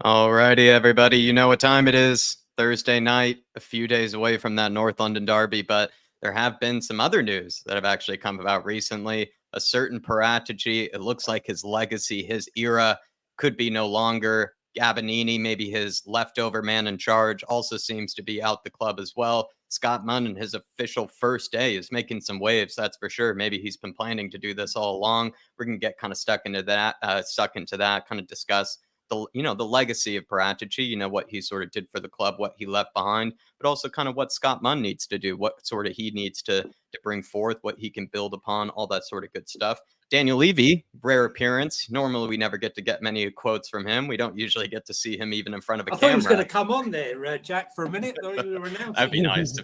Alrighty, everybody. You know what time it is. Thursday night, a few days away from that North London derby, but there have been some other news that have actually come about recently. A certain Paratici, it looks like his legacy, his era could be no longer. Gabonini, maybe his leftover man in charge, also seems to be out the club as well. Scott Munn, in his official first day, is making some waves, that's for sure. Maybe he's been planning to do this all along. We're going to get kind of stuck into that, kind of discuss the legacy of Paratici, what he sort of did for the club, what he left behind, but also kind of what Scott Munn needs to do, what sort of he needs to bring forth, what he can build upon, all that sort of good stuff. Daniel Levy, rare appearance. Normally, we never get to get many quotes from him. We don't usually get to see him even in front of a camera. I thought he was going to come on there, Jack, for a minute. That'd be nice.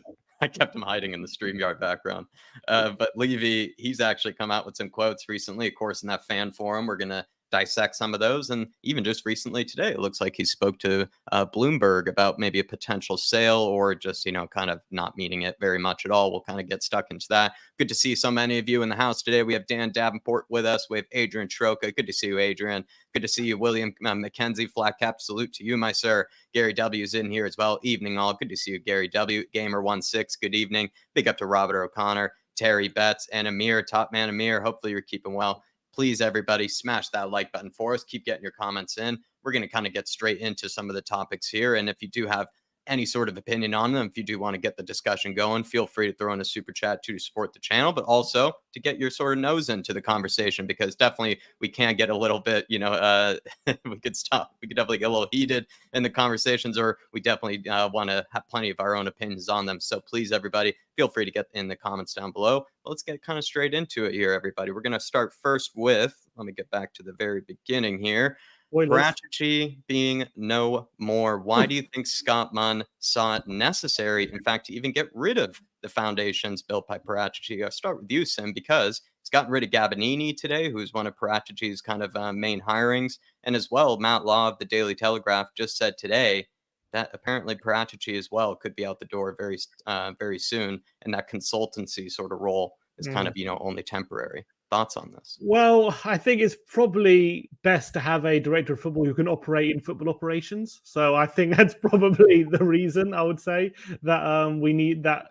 I kept him hiding in the StreamYard background. But Levy, he's actually come out with some quotes recently. Of course, in that fan forum, we're going to dissect some of those. And even just recently today, it looks like he spoke to Bloomberg about maybe a potential sale or just, kind of not meaning it very much at all. We'll kind of get stuck into that. Good to see so many of you in the house today. We have Dan Davenport with us. We have Adrian Troca. Good to see you, Adrian. Good to see you, William McKenzie. Flat cap salute to you, my sir. Gary W's in here as well. Evening all. Good to see you, Gary W. Gamer16. Good evening. Big up to Robert O'Connor, Terry Betts, and Amir. Top man Amir. Hopefully you're keeping well. Please, everybody, smash that like button for us. Keep getting your comments in. We're going to kind of get straight into some of the topics here. And if you do have any sort of opinion on them, if you do want to get the discussion going, feel free to throw in a super chat to support the channel, but also to get your sort of nose into the conversation, because definitely we can get a little bit, we could definitely get a little heated in the conversations, or we definitely want to have plenty of our own opinions on them. So please, everybody, feel free to get in the comments down below. Let's get kind of straight into it here, everybody. We're going to start first with, let me get back to the very beginning here. Paratici being no more. Why do you think Scott Munn saw it necessary, in fact, to even get rid of the foundations built by Paratici? I'll start with you, Sim, because he's gotten rid of Gabonini today, who's one of Paratici's kind of main hirings. And as well, Matt Law of the Daily Telegraph just said today that apparently Paratici as well could be out the door very soon. And that consultancy sort of role is kind of, only temporary. Thoughts on this? Well, I think it's probably best to have a director of football who can operate in football operations. So I think that's probably the reason, I would say, that we need that,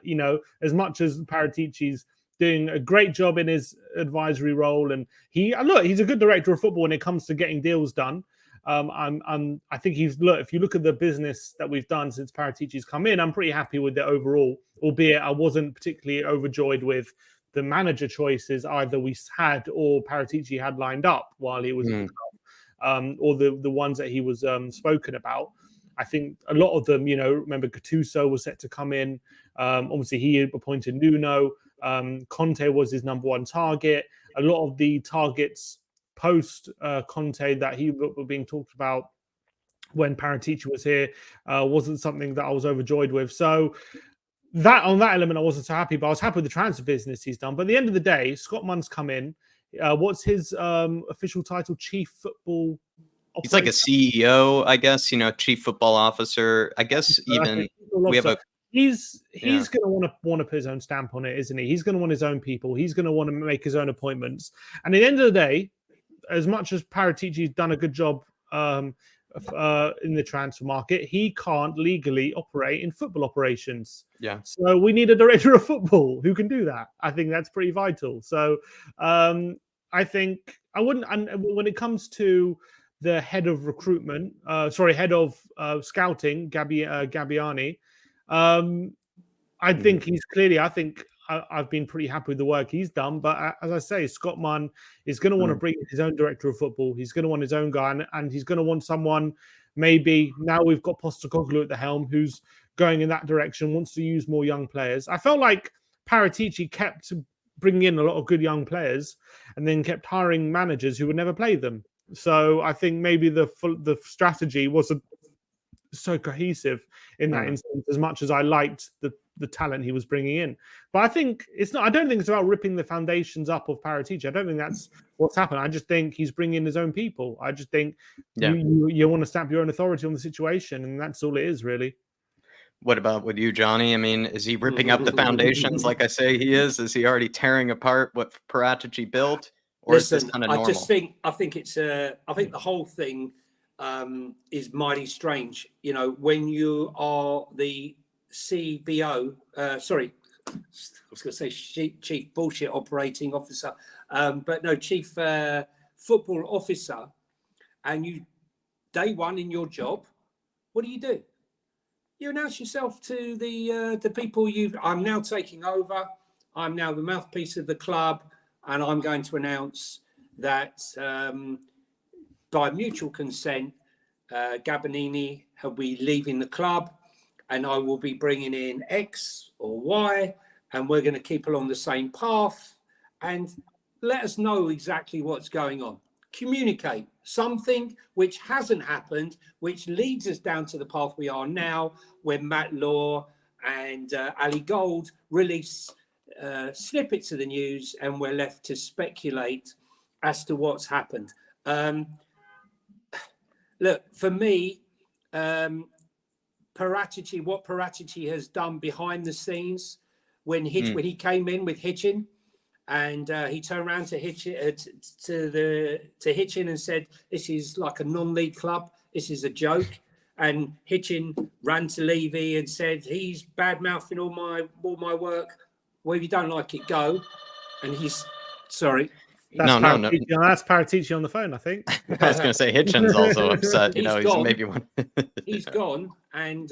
as much as Paratici's doing a great job in his advisory role. And he's a good director of football when it comes to getting deals done. I think if you look at the business that we've done since Paratici's come in, I'm pretty happy with it overall, albeit I wasn't particularly overjoyed with the manager choices either we had or Paratici had lined up while he was at the club, or the ones that he was spoken about. I think a lot of them, remember Gattuso was set to come in. Obviously, he appointed Nuno. Conte was his number one target. A lot of the targets post Conte that he were being talked about when Paratici was here wasn't something that I was overjoyed with. So on that element, I wasn't so happy, but I was happy with the transfer business he's done. But at the end of the day, Scott Munn's come in. What's his official title? Chief Football Operator? He's like a CEO, I guess, Chief Football Officer. I guess even we have a... He's going to want to put his own stamp on it, isn't he? He's going to want his own people. He's going to want to make his own appointments. And at the end of the day, as much as Paratici's done a good job in the transfer market, he can't legally operate in football operations. Yeah. So we need a director of football who can do that. I think that's pretty vital. So I think I wouldn't. And when it comes to the head of recruitment, head of scouting, Gabbiani, I think he's clearly. I think I've been pretty happy with the work he's done. But as I say, Scott Munn is going to want to bring his own director of football. He's going to want his own guy, and he's going to want someone. Maybe now we've got Postecoglou at the helm, who's going in that direction, wants to use more young players. I felt like Paratici kept bringing in a lot of good young players, and then kept hiring managers who would never play them. So I think maybe the strategy wasn't so cohesive in that instance, as much as I liked the talent he was bringing in. But I think it's not. I don't think it's about ripping the foundations up of Paratici. I don't think that's what's happened. I just think he's bringing in his own people. I just think you want to stamp your own authority on the situation, and that's all it is, really. What about with you, Johnny? I mean, is he ripping up the foundations like I say he is? Is he already tearing apart what Paratici built, or is this kind of normal? I think the whole thing is mighty strange. You know, when you are the CBO, sorry, I was going to say chief bullshit operating officer, but no, chief football officer, and you day one in your job, what do? You announce yourself to the people I'm now taking over. I'm now the mouthpiece of the club, and I'm going to announce that by mutual consent, Gabonini will be leaving the club, and I will be bringing in X or Y, and we're going to keep along the same path, and let us know exactly what's going on. Communicate something which hasn't happened, which leads us down to the path we are now, where Matt Law and Ali Gold release snippets of the news, and we're left to speculate as to what's happened. Look, for me, Paratici, what Paratici has done behind the scenes when he came in with Hitchin, and he turned around to Hitchin and said, "This is like a non-league club. This is a joke." And Hitchin ran to Levy and said, "He's bad mouthing all my work. Well, if you don't like it, go." And he's sorry. That's Paratici on the phone, I think. I was going to say Hitchin's also upset. You know, he's maybe one. He's gone, and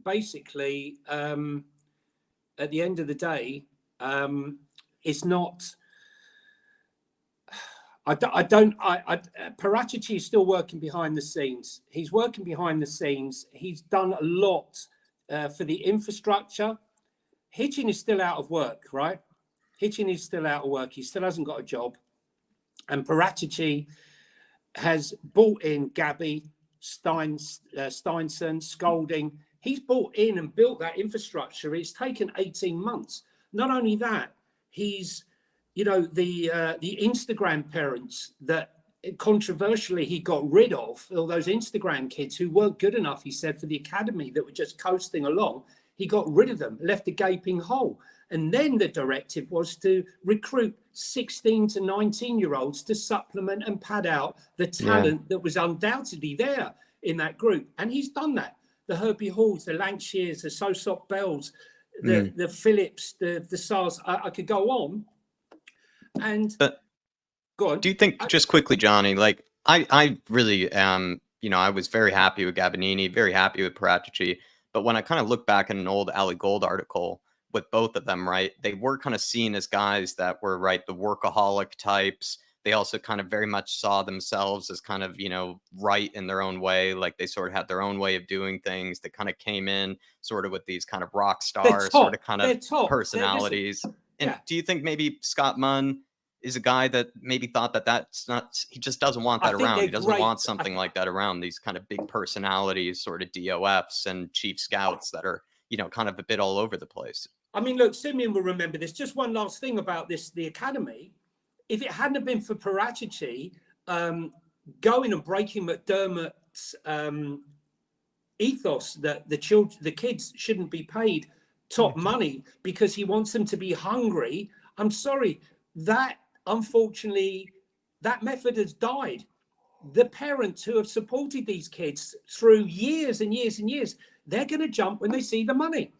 basically, at the end of the day, it's not. Paratici is still working behind the scenes. He's working behind the scenes. He's done a lot for the infrastructure. Hitchin is still out of work, right? Hitchin is still out of work. He still hasn't got a job. And Paratici has bought in Gabby, Steinson, Scolding. He's bought in and built that infrastructure. It's taken 18 months. Not only that, he's, you know, the Instagram parents that controversially he got rid of, all those Instagram kids who weren't good enough, he said, for the academy, that were just coasting along. He got rid of them, left a gaping hole. And then the directive was to recruit 16 to 19-year-olds to supplement and pad out the talent that was undoubtedly there in that group. And he's done that. The Herbie Halls, the Lancashires, the Sosop Bells, the Phillips, the SARS, I could go on. And go on. Do you think, just quickly, Johnny, like I really am, you know, I was very happy with Gabonini, very happy with Paratici. But when I kind of look back at an old Ali Gold article with both of them, right, they were kind of seen as guys that were, right, the workaholic types. They also kind of very much saw themselves as kind of, you know, right in their own way. Like they sort of had their own way of doing things. They kind of came in sort of with these kind of rock star sort of kind of personalities. And do you think maybe Scott Munn is a guy that maybe thought that that's not, he just doesn't want that around. He doesn't want something like that around, these kind of big personalities, sort of DOFs and chief scouts that are, you know, kind of a bit all over the place. I mean, look, Simeon will remember this. Just one last thing about this, the academy. If it hadn't been for Paratici going and breaking McDermott's ethos that the kids shouldn't be paid top money because he wants them to be hungry, I'm sorry, that unfortunately, that method has died. The parents who have supported these kids through years and years and years, they're going to jump when they see the money.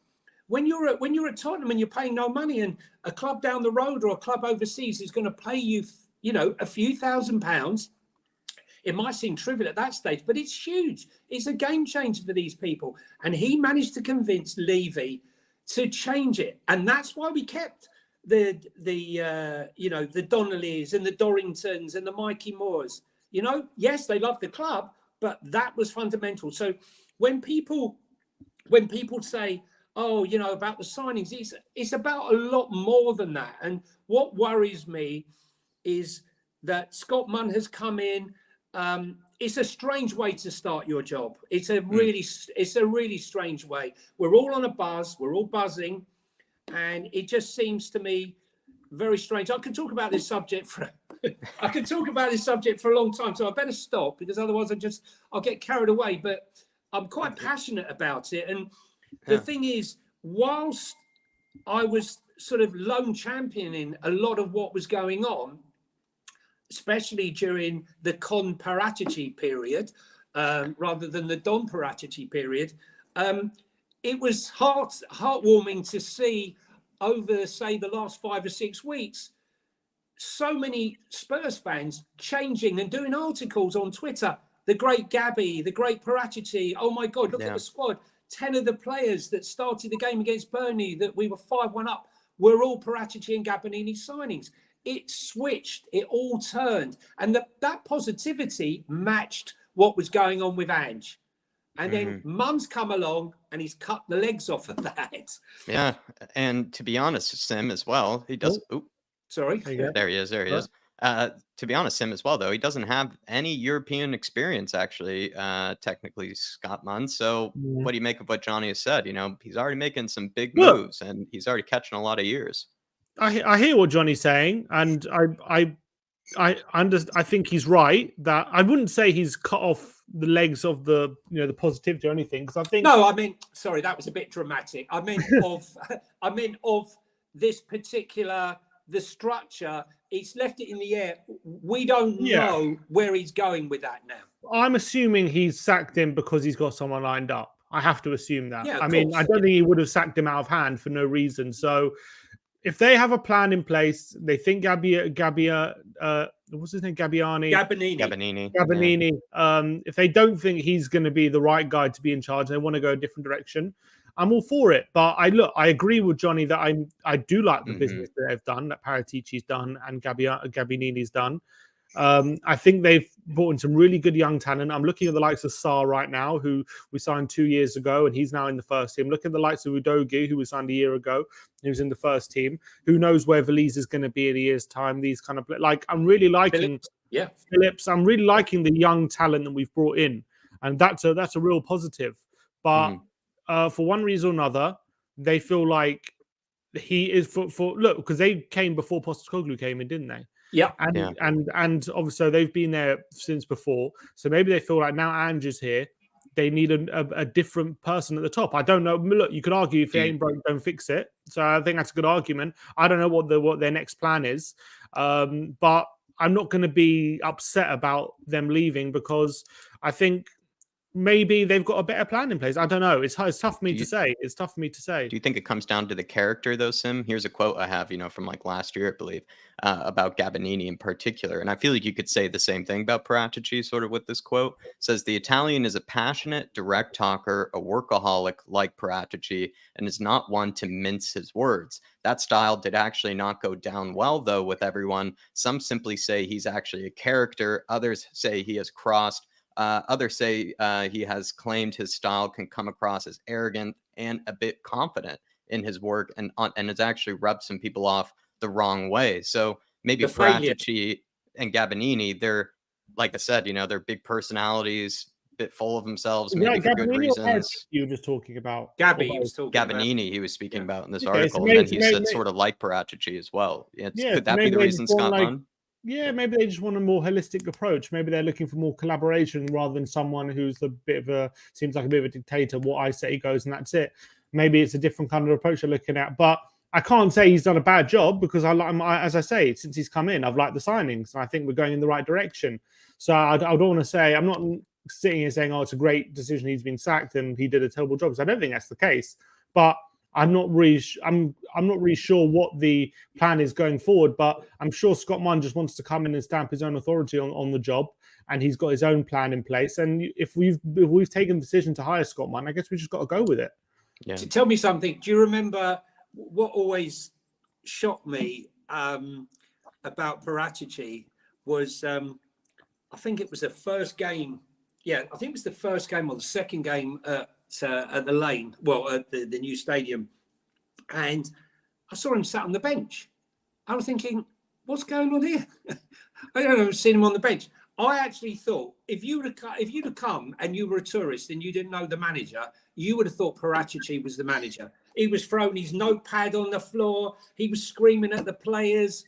When you're at Tottenham and you're paying no money, and a club down the road or a club overseas is going to pay you, you know, a few £1,000s, it might seem trivial at that stage, but it's huge. It's a game changer for these people. And he managed to convince Levy to change it, and that's why we kept the Donnellys and the Dorringtons and the Mikey Moores. You know, yes, they love the club, but that was fundamental. So when people say, oh, you know, about the signings, it's about a lot more than that. And what worries me is that Scott Munn has come in. It's a strange way to start your job. It's a really strange way. We're all on a buzz. We're all buzzing. And it just seems to me very strange. I could talk about this subject for a long time. So I better stop, because otherwise I'll get carried away. But I'm quite passionate about it. And the thing is, whilst I was sort of lone championing a lot of what was going on, especially during the Paratici period, rather than the Don Paratici period. It was heartwarming to see over, say, the last 5 or 6 weeks, so many Spurs fans changing and doing articles on Twitter. The great Gabby, the great Paratici. Oh my God, look at the squad. 10 of the players that started the game against Burnley, that we were 5-1 up, were all Paratici and Gabbanini signings. It switched, it all turned. And that positivity matched what was going on with Ange. And then Munn's come along and he's cut the legs off of that. Yeah. And to be honest, Sim as well, he does. Sorry. There he is. There he is. To be honest, Sim as well, though, he doesn't have any European experience, actually, technically, Scott Munn. So what do you make of what Johnny has said? You know, he's already making some big moves and he's already catching a lot of years. I hear what Johnny's saying, and I think he's right that I wouldn't say he's cut off the legs of the the positivity or anything, because I think sorry, that was a bit dramatic. I meant of this particular the structure. He's left it in the air. We don't know where he's going with that now. I'm assuming he's sacked him because he's got someone lined up. I have to assume that. Yeah, I mean, I don't think he would have sacked him out of hand for no reason. So if they have a plan in place, they think what's his name? Gabbanini. If they don't think he's going to be the right guy to be in charge, they want to go a different direction, I'm all for it. But I agree with Johnny that I do like the business that they've done, that Paratici's done and Gabbanini's done. I think they've brought in some really good young talent. I'm looking at the likes of Sarr right now, who we signed 2 years ago, and he's now in the first team. Look at the likes of Udogie, who was signed a year ago, who's in the first team. Who knows where Valise is going to be in a year's time? These kind of I'm really liking Phillips. I'm really liking the young talent that we've brought in, and that's a real positive. But for one reason or another, they feel like he is because they came before Postecoglou came in, didn't they? Yeah. And obviously they've been there since before. So maybe they feel like now Ange is here, they need a different person at the top. I don't know. Look, you could argue if it ain't broke, don't fix it. So I think that's a good argument. I don't know what their next plan is. But I'm not going to be upset about them leaving, because I think maybe they've got a better plan in place. I don't know. It's tough for me to say. It's tough for me to say. Do you think it comes down to the character, though, Sim? Here's a quote I have, from like last year, I believe, about Gabbanini in particular. And I feel like you could say the same thing about Paratici, sort of with this quote. It says, the Italian is a passionate, direct talker, a workaholic like Paratici, and is not one to mince his words. That style did actually not go down well, though, with everyone. Some simply say he's actually a character. Others say he has crossed. Others say he has claimed his style can come across as arrogant and a bit confident in his work, and has actually rubbed some people off the wrong way. So maybe Paratici and Gabbanini, they're, like I said, they're big personalities, a bit full of themselves, maybe for good reasons. You were just talking about Gabbanini, he was speaking about in this article, and then he said sort of like Paratici as well. Could that be the reason, Scott Munn? Yeah, maybe they just want a more holistic approach. Maybe they're looking for more collaboration rather than someone who's seems like a bit of a dictator. What I say goes, and that's it. Maybe it's a different kind of approach they're looking at. But I can't say he's done a bad job, because as I say, since he's come in, I've liked the signings, and I think we're going in the right direction. So I don't want to say, I'm not sitting here saying, it's a great decision, he's been sacked and he did a terrible job. So I don't think that's the case. But I'm not really sure what the plan is going forward, but I'm sure Scott Munn just wants to come in and stamp his own authority on the job, and he's got his own plan in place. And if we've taken the decision to hire Scott Munn, I guess we just got to go with it. Yeah. To tell me something, do you remember what always shocked me about Paratici was I think it was the first game. Yeah, I think it was the first game or the second game at the Lane, at the new stadium, and I saw him sat on the bench. I was thinking, what's going on here? I don't know, I've seen him on the bench. I actually thought if you'd have come and you were a tourist and you didn't know the manager, you would have thought Paratici was the manager. He was throwing his notepad on the floor. He was screaming at the players.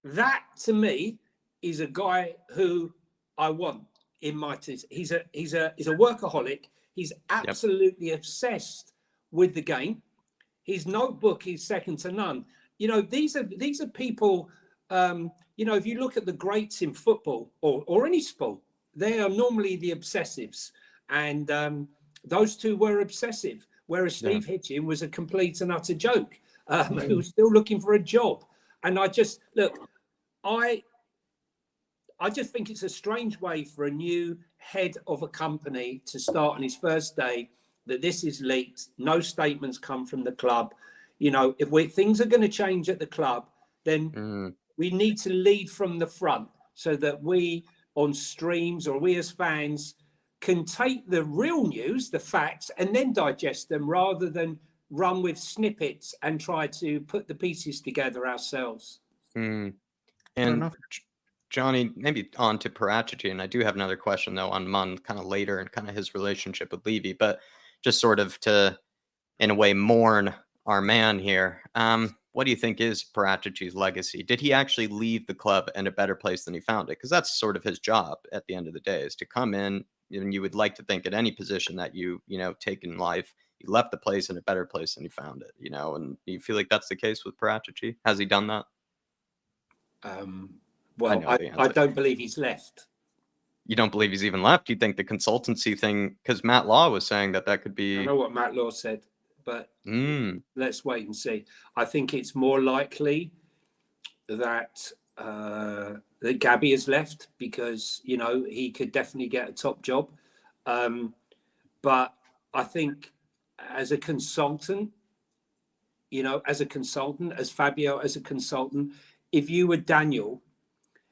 That, to me, is a guy who I want in my team. He's a workaholic. He's absolutely obsessed with the game. His notebook is second to none. These are people. If you look at the greats in football or any sport, they are normally the obsessives, and those two were obsessive, whereas Steve Hitchin was a complete and utter joke, who was still looking for a job. And I just think it's a strange way for a new head of a company to start on his first day, that this is leaked, no statements come from the club. You know, if things are going to change at the club, then we need to lead from the front, so that we on streams, or we as fans, can take the real news, the facts, and then digest them, rather than run with snippets and try to put the pieces together ourselves. And Johnny, maybe on to Paratici, and I do have another question though on Munn kind of later, and kind of his relationship with Levy, but just sort of to, in a way, mourn our man here. What do you think is Paratici's legacy? Did he actually leave the club in a better place than he found it? Because that's sort of his job at the end of the day, is to come in, and you would like to think at any position that you take in life, you left the place in a better place than you found it, and do you feel like that's the case with Paratici? Has he done that? Well, I don't believe he's left. You don't believe he's even left? You think the consultancy thing, because Matt Law was saying that could be... I know what Matt Law said, but let's wait and see. I think it's more likely that that Gabby has left, because he could definitely get a top job. But I think as a consultant, as Fabio as a consultant, if you were Daniel,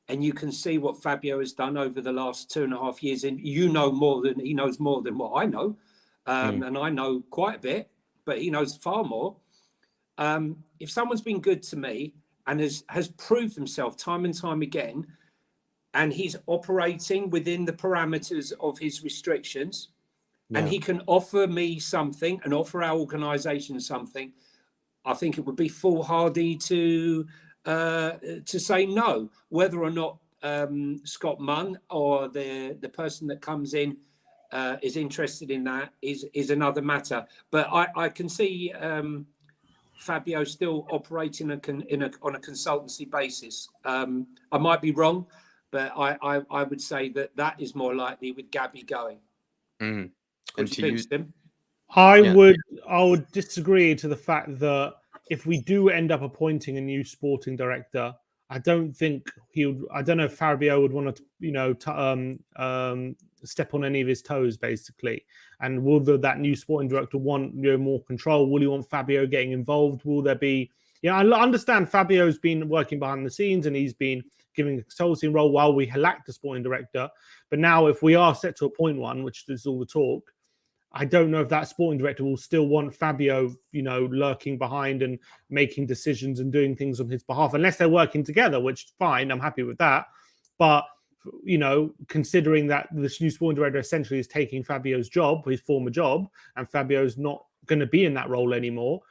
and you can see what Fabio has done over the last 2.5 years, and he knows more than what I know, and I know quite a bit, but he knows far more. If someone's been good to me and has proved himself time and time again, and he's operating within the parameters of his restrictions, and he can offer me something and offer our organisation something, I think it would be foolhardy to say no. Whether or not Scott Munn or the person that comes in is interested in that is another matter. But I can see Fabio still operating on a consultancy basis. I might be wrong, but I would say that is more likely with Gabby going. And to use them, I would disagree to the fact that if we do end up appointing a new sporting director, I don't think I don't know if Fabio would want to, step on any of his toes, basically. And will that new sporting director want more control? Will he want Fabio getting involved? Will there be? I understand Fabio's been working behind the scenes and he's been giving a consulting role while we lacked a sporting director. But now, if we are set to appoint one, which is all the talk, I don't know if that sporting director will still want Fabio, lurking behind and making decisions and doing things on his behalf, unless they're working together, which is fine. I'm happy with that. But, considering that this new sporting director essentially is taking Fabio's job, his former job, and Fabio's not going to be in that role anymore,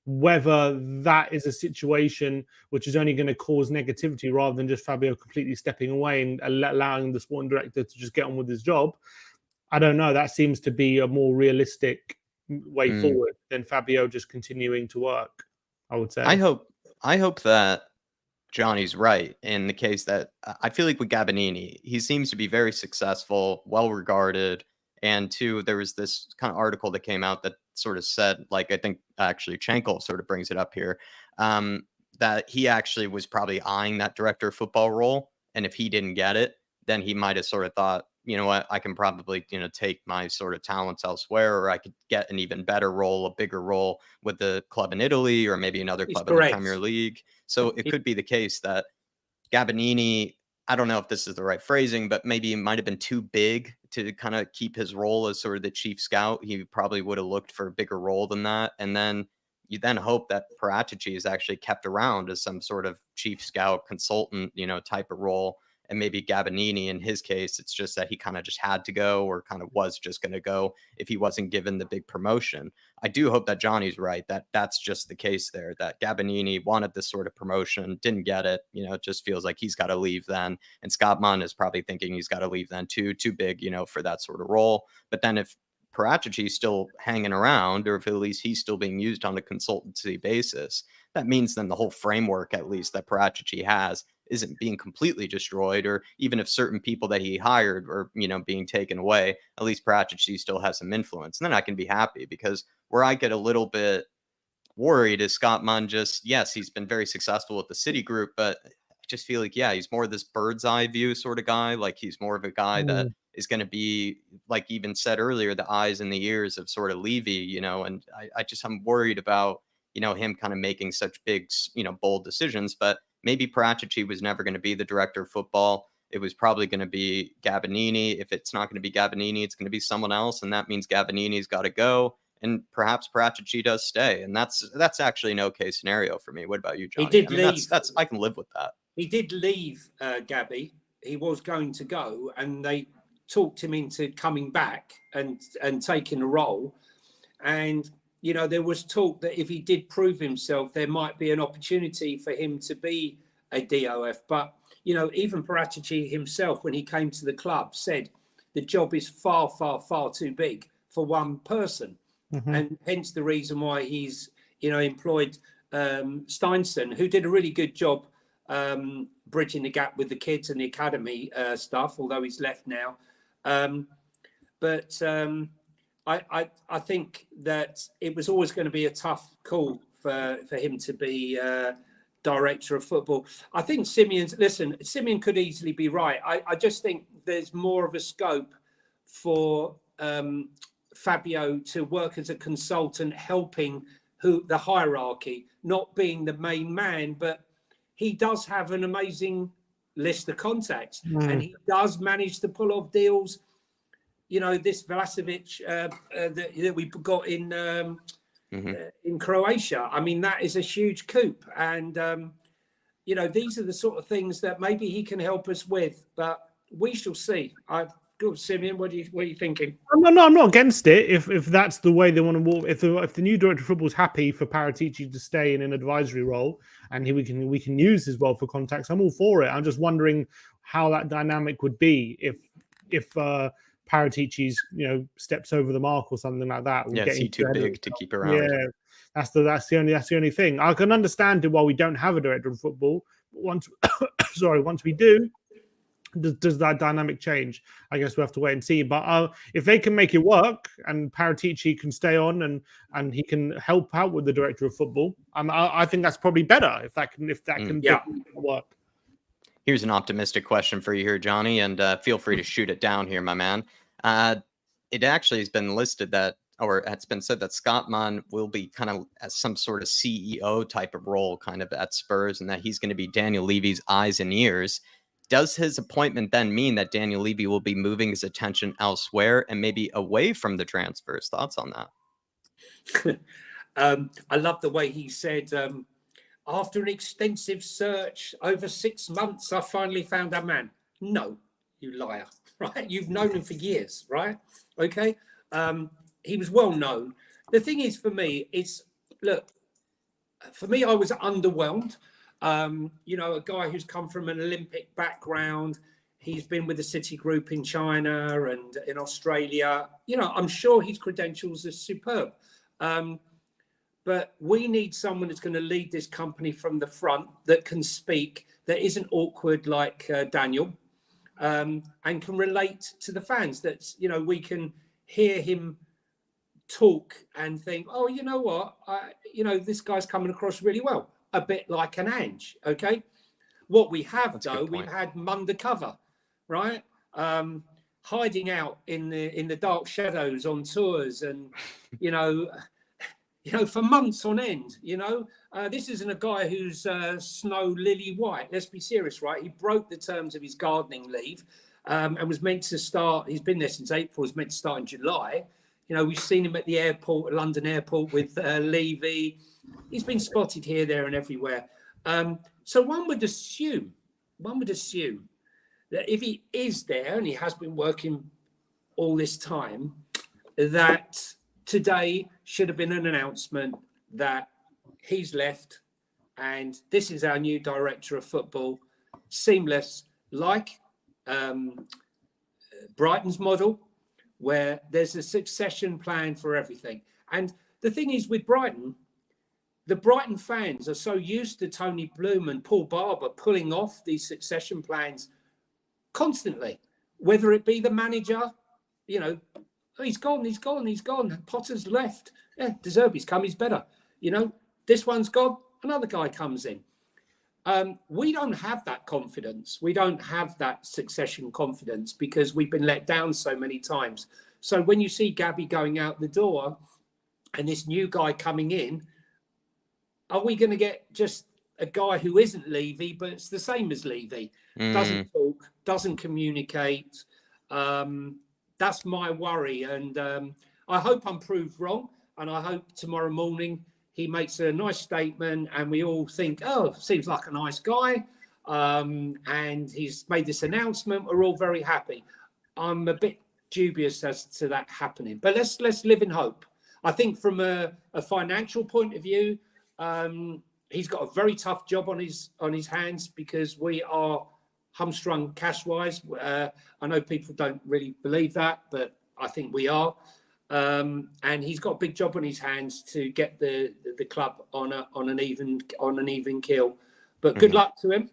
whether that is a situation which is only going to cause negativity rather than just Fabio completely stepping away and allowing the sporting director to just get on with his job, I don't know. That seems to be a more realistic way forward than Fabio just continuing to work, I would say. I hope that Johnny's right in the case that I feel like with Gabbanini, he seems to be very successful, well-regarded. And two, there was this kind of article that came out that sort of said, like, I think actually Schenkel sort of brings it up here, that he actually was probably eyeing that director of football role. And if he didn't get it, then he might have sort of thought, you know what, I can probably, take my sort of talents elsewhere, or I could get an even better role, a bigger role with the club in Italy, or maybe another club in the Premier League. So it could be the case that Gabbanini, I don't know if this is the right phrasing, but maybe it might have been too big to kind of keep his role as sort of the chief scout. He probably would have looked for a bigger role than that. And then you then hope that Paratici is actually kept around as some sort of chief scout consultant, type of role. And maybe Gabbanini, in his case, it's just that he kind of just had to go, or kind of was just going to go if he wasn't given the big promotion. I do hope that Johnny's right, that that's just the case there, that Gabbanini wanted this sort of promotion, didn't get it. It just feels like he's got to leave then. And Scott Munn is probably thinking he's got to leave then too big, for that sort of role. But then if Paratici's still hanging around, or if at least he's still being used on a consultancy basis, that means then the whole framework, at least that Paratici has, isn't being completely destroyed, or even if certain people that he hired are, being taken away, at least Paratici still has some influence. And then I can be happy, because where I get a little bit worried is Scott Munn. Just, yes, he's been very successful with the Citigroup, but I just feel like, yeah, he's more this bird's eye view sort of guy. Like, he's more of a guy that is going to be, like even said earlier, the eyes and the ears of sort of Levy, and I'm worried about, him kind of making such big, bold decisions. But maybe Paratici was never going to be the director of football. It was probably going to be Gabbanini. If it's not going to be Gabbanini, it's going to be someone else. And that means Gabbanini's got to go. And perhaps Paratici does stay. And that's actually an okay scenario for me. What about you, Johnny? He did leave. That's I can live with that. He did leave, Gabby. He was going to go, and they talked him into coming back and taking a role. And, there was talk that if he did prove himself, there might be an opportunity for him to be a DOF. But, even Paratici himself, when he came to the club, said the job is far, far, far too big for one person. Mm-hmm. And hence the reason why he's, employed Steinson, who did a really good job bridging the gap with the kids and the academy stuff, although he's left now. But I think that it was always going to be a tough call for him to be director of football. I think Simeon could easily be right. I just think there's more of a scope for Fabio to work as a consultant, helping the hierarchy, not being the main man, but he does have an amazing list of contacts, and he does manage to pull off deals. This Vlasic that we got in Croatia. I mean, that is a huge coup, and these are the sort of things that maybe he can help us with, but we shall see. Good, Simeon. What are you thinking? I'm not against it. If that's the way they want to walk, if the new director of football is happy for Paratici to stay in an advisory role, and we can use his role for contacts, I'm all for it. I'm just wondering how that dynamic would be if Paratici's steps over the mark or something like that. Yeah, is he too big to keep around? Yeah, that's the only thing. I can understand it while we don't have a director of football. But once we do. Does that dynamic change? I guess we'll have to wait and see. But if they can make it work and Paratici can stay on and he can help out with the director of football, I think that's probably better if that can work. Here's an optimistic question for you here, Johnny, and feel free to shoot it down here, my man. It actually has been listed it's been said that Scott Munn will be kind of as some sort of CEO type of role kind of at Spurs, and that he's going to be Daniel Levy's eyes and ears. Does his appointment then mean that Daniel Levy will be moving his attention elsewhere and maybe away from the transfers? Thoughts on that? I love the way he said, after an extensive search over 6 months, I finally found a man. No, you liar, right? You've known him for years, right? Okay. He was well known. The thing is, for me, I was underwhelmed. A guy who's come from an Olympic background. He's been with the Citigroup in China and in Australia. I'm sure his credentials are superb. But we need someone that's going to lead this company from the front, that can speak, that isn't awkward like Daniel, and can relate to the fans. That, we can hear him talk and think, oh, you know what? This guy's coming across really well. A bit like an Ange, okay? What we have, though, we've had undercover, right? Hiding out in the dark shadows on tours, and for months on end. This isn't a guy who's snow lily white. Let's be serious, right? He broke the terms of his gardening leave, and was meant to start. He's been there since April. Was meant to start in July. We've seen him at the airport, London airport, with Levy. He's been spotted here, there, and everywhere. So one would assume that if he is there, and he has been working all this time, that today should have been an announcement that he's left and this is our new director of football. Seamless, like Brighton's model, where there's a succession plan for everything. And the thing is, with Brighton, the Brighton fans are so used to Tony Bloom and Paul Barber pulling off these succession plans constantly, whether it be the manager, you know, he's gone. Potter's left. Yeah, De Zerbi's come, he's better. You know, this one's gone, another guy comes in. We don't have that confidence. We don't have that succession confidence because we've been let down so many times. So when you see Gabby going out the door and this new guy coming in, are we going to get just a guy who isn't Levy, but it's the same as Levy? Doesn't talk, doesn't communicate. That's my worry. And I hope I'm proved wrong. And I hope tomorrow morning he makes a nice statement and we all think, oh, seems like a nice guy. And he's made this announcement. We're all very happy. I'm a bit dubious as to that happening. But let's live in hope. I think from a financial point of view, he's got a very tough job on his hands because we are hamstrung cash-wise. I know people don't really believe that, but I think we are. And he's got a big job on his hands to get the club on an even keel. But good luck to him.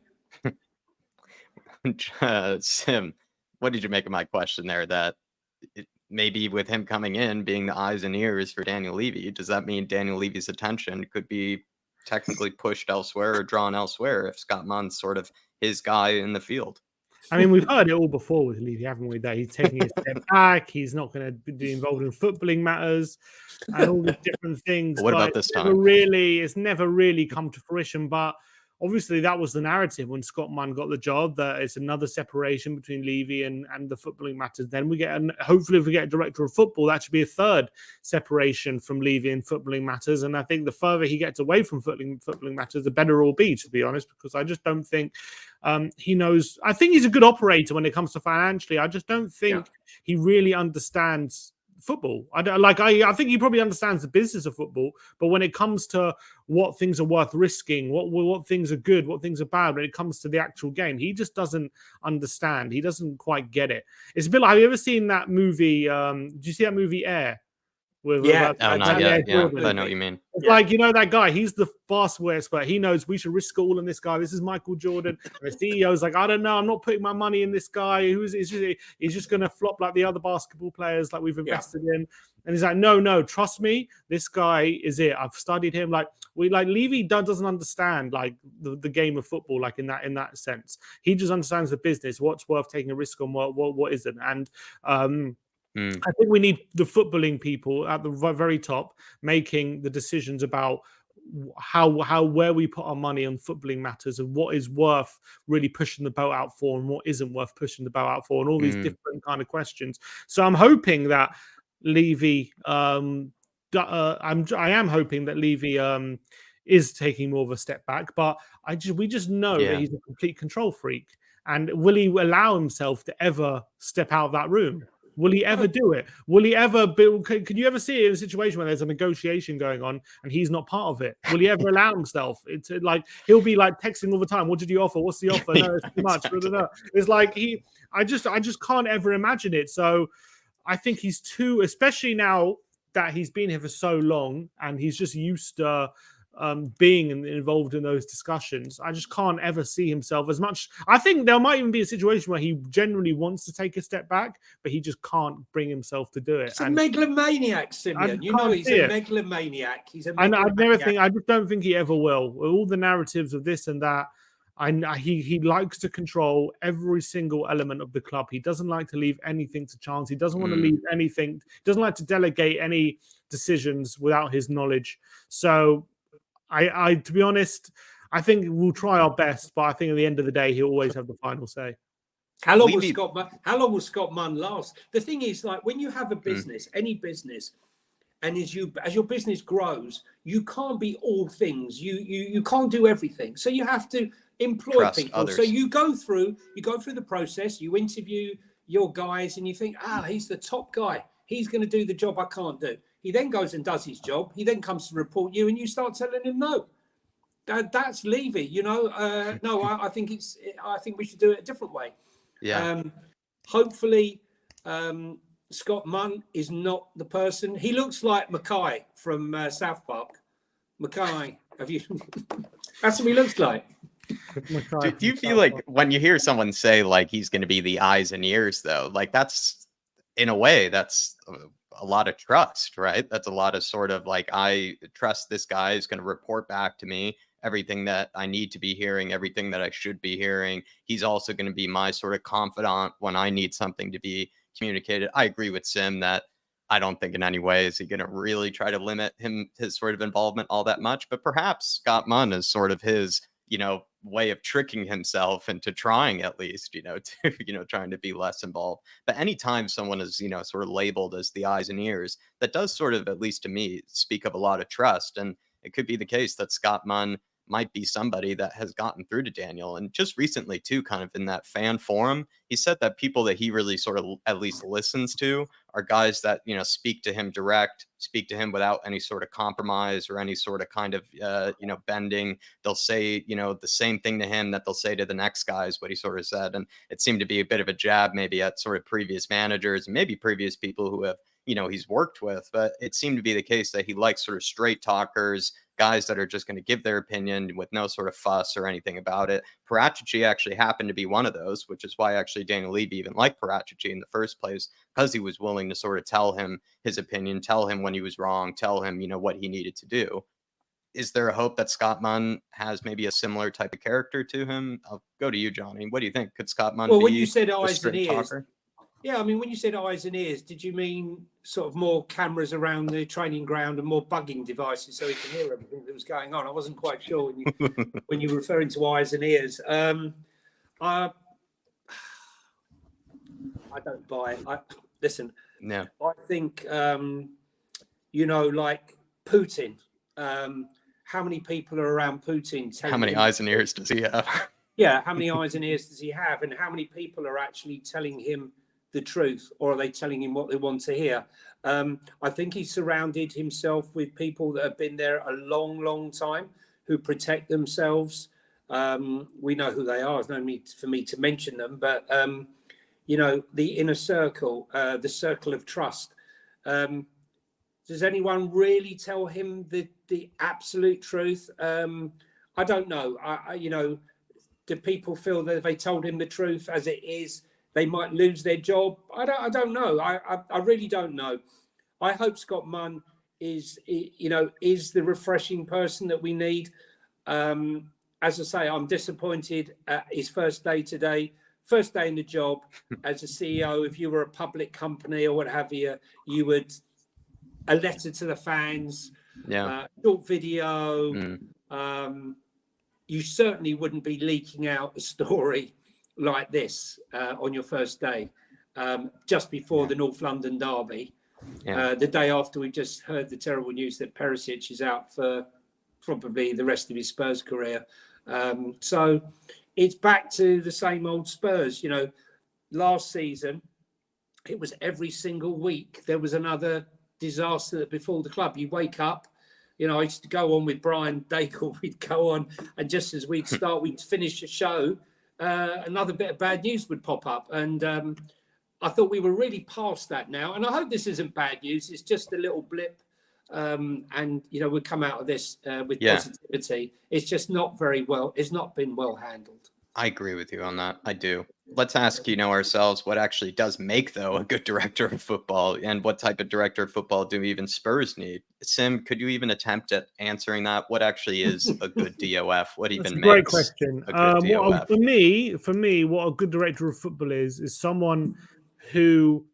Sim, what did you make of my question there? That maybe with him coming in, being the eyes and ears for Daniel Levy, does that mean Daniel Levy's attention could be technically pushed elsewhere or drawn elsewhere if Scott Munn's sort of his guy in the field? I mean, we've heard it all before with Levy, haven't we? That he's taking a step back. He's not going to be involved in footballing matters and all these different things. What about this time? It's never really come to fruition. But obviously, that was the narrative when Scott Munn got the job, that it's another separation between Levy and the footballing matters. Then we get, hopefully, if we get a director of football, that should be a third separation from Levy and footballing matters. And I think the further he gets away from footballing matters, the better it will be, to be honest, because I just don't think he knows. I think he's a good operator when it comes to financially. I just don't think he really understands football. I think he probably understands the business of football, but when it comes to what things are worth risking, what things are good, what things are bad, when it comes to the actual game, he just doesn't understand. He doesn't quite get it. It's a bit like, have you ever seen that movie? Did you see that movie Air? Not yet. Yeah, I know what you mean. It's like, you know, that guy, he's the basketball expert. He knows we should risk all in this guy. This is Michael Jordan. And the CEO's like, I don't know. I'm not putting my money in this guy. He's just going to flop like the other basketball players like we've invested in. And he's like, no, trust me. This guy is it. I've studied him. Levy doesn't understand like the game of football, like in that sense. He just understands the business, what's worth taking a risk on, what isn't. And I think we need the footballing people at the very top making the decisions about where we put our money on footballing matters and what is worth really pushing the boat out for and what isn't worth pushing the boat out for, and all these different kind of questions. So I'm hoping that Levy, I am hoping that Levy is taking more of a step back, but we just know that he's a complete control freak. And will he allow himself to ever step out of that room? Will he ever do it? Will he ever can you ever see it in a situation where there's a negotiation going on and he's not part of it? Will he ever allow himself? It's like he'll be like texting all the time. What did you offer? What's the offer? No, it's too much. Exactly. It's like I just can't ever imagine it. So I think he's too, especially now that he's been here for so long and he's just used to being involved in those discussions. I just can't ever see himself as much. I think there might even be a situation where he generally wants to take a step back, but he just can't bring himself to do it. He's a megalomaniac, Simeon. You know he's a megalomaniac. He's a megalomaniac. I just don't think he ever will. All the narratives of this and that, he likes to control every single element of the club. He doesn't like to leave anything to chance. He doesn't want to leave anything. He doesn't like to delegate any decisions without his knowledge. So I to be honest, I think we'll try our best, but I think at the end of the day, he'll always have the final say. How long will Scott Munn last? The thing is, like, when you have a business, any business, and as your business grows, you can't be all things. You can't do everything. So you have to employ Trust people. others. So you go through the process, you interview your guys, and you think, he's the top guy. He's going to do the job I can't do. He then goes and does his job. He then comes to report you, and you start telling him no. That's Levy, you know. No, I think we should do it a different way. Yeah. Hopefully, Scott Munn is not the person. He looks like Mackay from South Park. Mackay, Have you? That's what he looks like. Do you feel like when you hear someone say like he's going to be the eyes and ears, though, like that's in a way that's a lot of trust, right? That's a lot of sort of like, I trust this guy is going to report back to me everything that I need to be hearing, everything that I should be hearing. He's also going to be my sort of confidant when I need something to be communicated. I agree with Sim that I don't think in any way is he going to really try to limit his sort of involvement all that much. But perhaps Scott Munn is sort of his, way of tricking himself into trying at least, to, trying to be less involved. But anytime someone is, sort of labeled as the eyes and ears, that does sort of, at least to me, speak of a lot of trust. And it could be the case that Scott Munn might be somebody that has gotten through to Daniel. And just recently, too, kind of in that fan forum, he said that people that he really sort of at least listens to are guys that, speak to him direct, speak to him without any sort of compromise or any sort of kind of, bending. They'll say, the same thing to him that they'll say to the next guy is what he sort of said. And it seemed to be a bit of a jab maybe at sort of previous managers and maybe previous people who have, he's worked with. But it seemed to be the case that he likes sort of straight talkers, guys that are just going to give their opinion with no sort of fuss or anything about it. Paratici actually happened to be one of those, which is why actually Daniel Levy even liked Paratici in the first place, because he was willing to sort of tell him his opinion, tell him when he was wrong, tell him, what he needed to do. Is there a hope that Scott Munn has maybe a similar type of character to him? I'll go to you, Johnny. What do you think? Could Scott Munn be when you said a eyes and straight ears, talker? yeah, I mean, when you said eyes and ears, did you mean sort of more cameras around the training ground and more bugging devices so he can hear everything that was going on? I wasn't quite sure when you were referring to eyes and ears. I don't buy it. Listen. No. I think like Putin. How many people are around Putin? How many eyes and ears does he have? Yeah, how many eyes and ears does he have, and how many people are actually telling him the truth, or are they telling him what they want to hear? I think he surrounded himself with people that have been there a long, long time, who protect themselves. We know who they are. There's no need for me to mention them, but the inner circle, the circle of trust. Does anyone really tell him the absolute truth? I don't know. Do people feel that if they told him the truth as it is, they might lose their job? I don't know. I really don't know. I hope Scott Munn is the refreshing person that we need. As I say, I'm disappointed at his first day today. First day in the job as a CEO. If you were a public company or what have you, you would a letter to the fans, short video. You certainly wouldn't be leaking out a story like this on your first day, just before the North London derby. The day after we just heard the terrible news that Paratici is out for probably the rest of his Spurs career. So it's back to the same old Spurs. Last season, it was every single week there was another disaster that befall the club. You wake up, I used to go on with Brian Dacre. We'd go on, and just as we'd finish the show, another bit of bad news would pop up. And I thought we were really past that now. And I hope this isn't bad news. It's just a little blip. And we'll come out of this with positivity. It's just not very well. It's not been well handled. I agree with you on that. I do. Let's ask, ourselves what actually does make, though, a good director of football, and what type of director of football do even Spurs need? Sim, could you even attempt at answering that? What actually is a good DOF? What even makes great question. A good DOF? For me, what a good director of football is someone who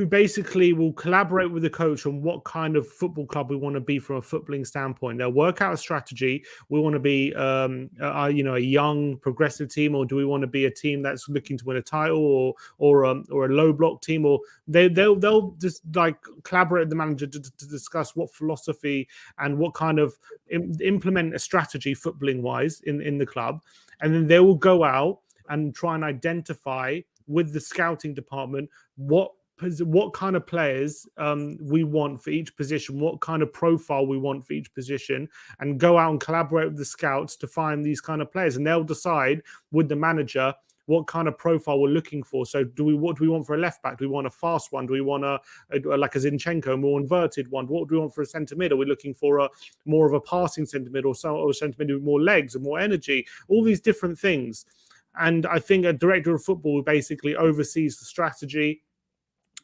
basically will collaborate with the coach on what kind of football club we want to be from a footballing standpoint. They'll work out a strategy. We want to be, a young progressive team, or do we want to be a team that's looking to win a title, or a low block team? Or they'll just like collaborate with the manager to discuss what philosophy and what kind of implement a strategy footballing wise in the club, and then they will go out and try and identify with the scouting department what kind of players we want for each position, what kind of profile we want for each position, and go out and collaborate with the scouts to find these kind of players. And they'll decide with the manager what kind of profile we're looking for. So what do we want for a left back? Do we want a fast one? Do we want a like a Zinchenko, more inverted one? What do we want for a centre mid? Are we looking for a more of a passing centre mid, or a centre mid with more legs and more energy? All these different things. And I think a director of football basically oversees the strategy,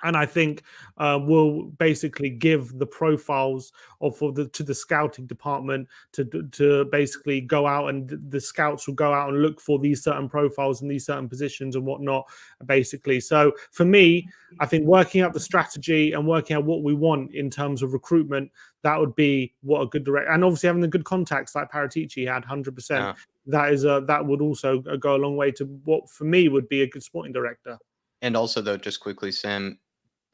and I think will basically give the profiles to the scouting department to basically go out, and the scouts will go out and look for these certain profiles and these certain positions and whatnot, basically. So for me, I think working out the strategy and working out what we want in terms of recruitment, that would be what a good director, and obviously having the good contacts like Paratici had, 100%. Yeah. That would also go a long way to what for me would be a good sporting director. And also, though, just quickly, Sam,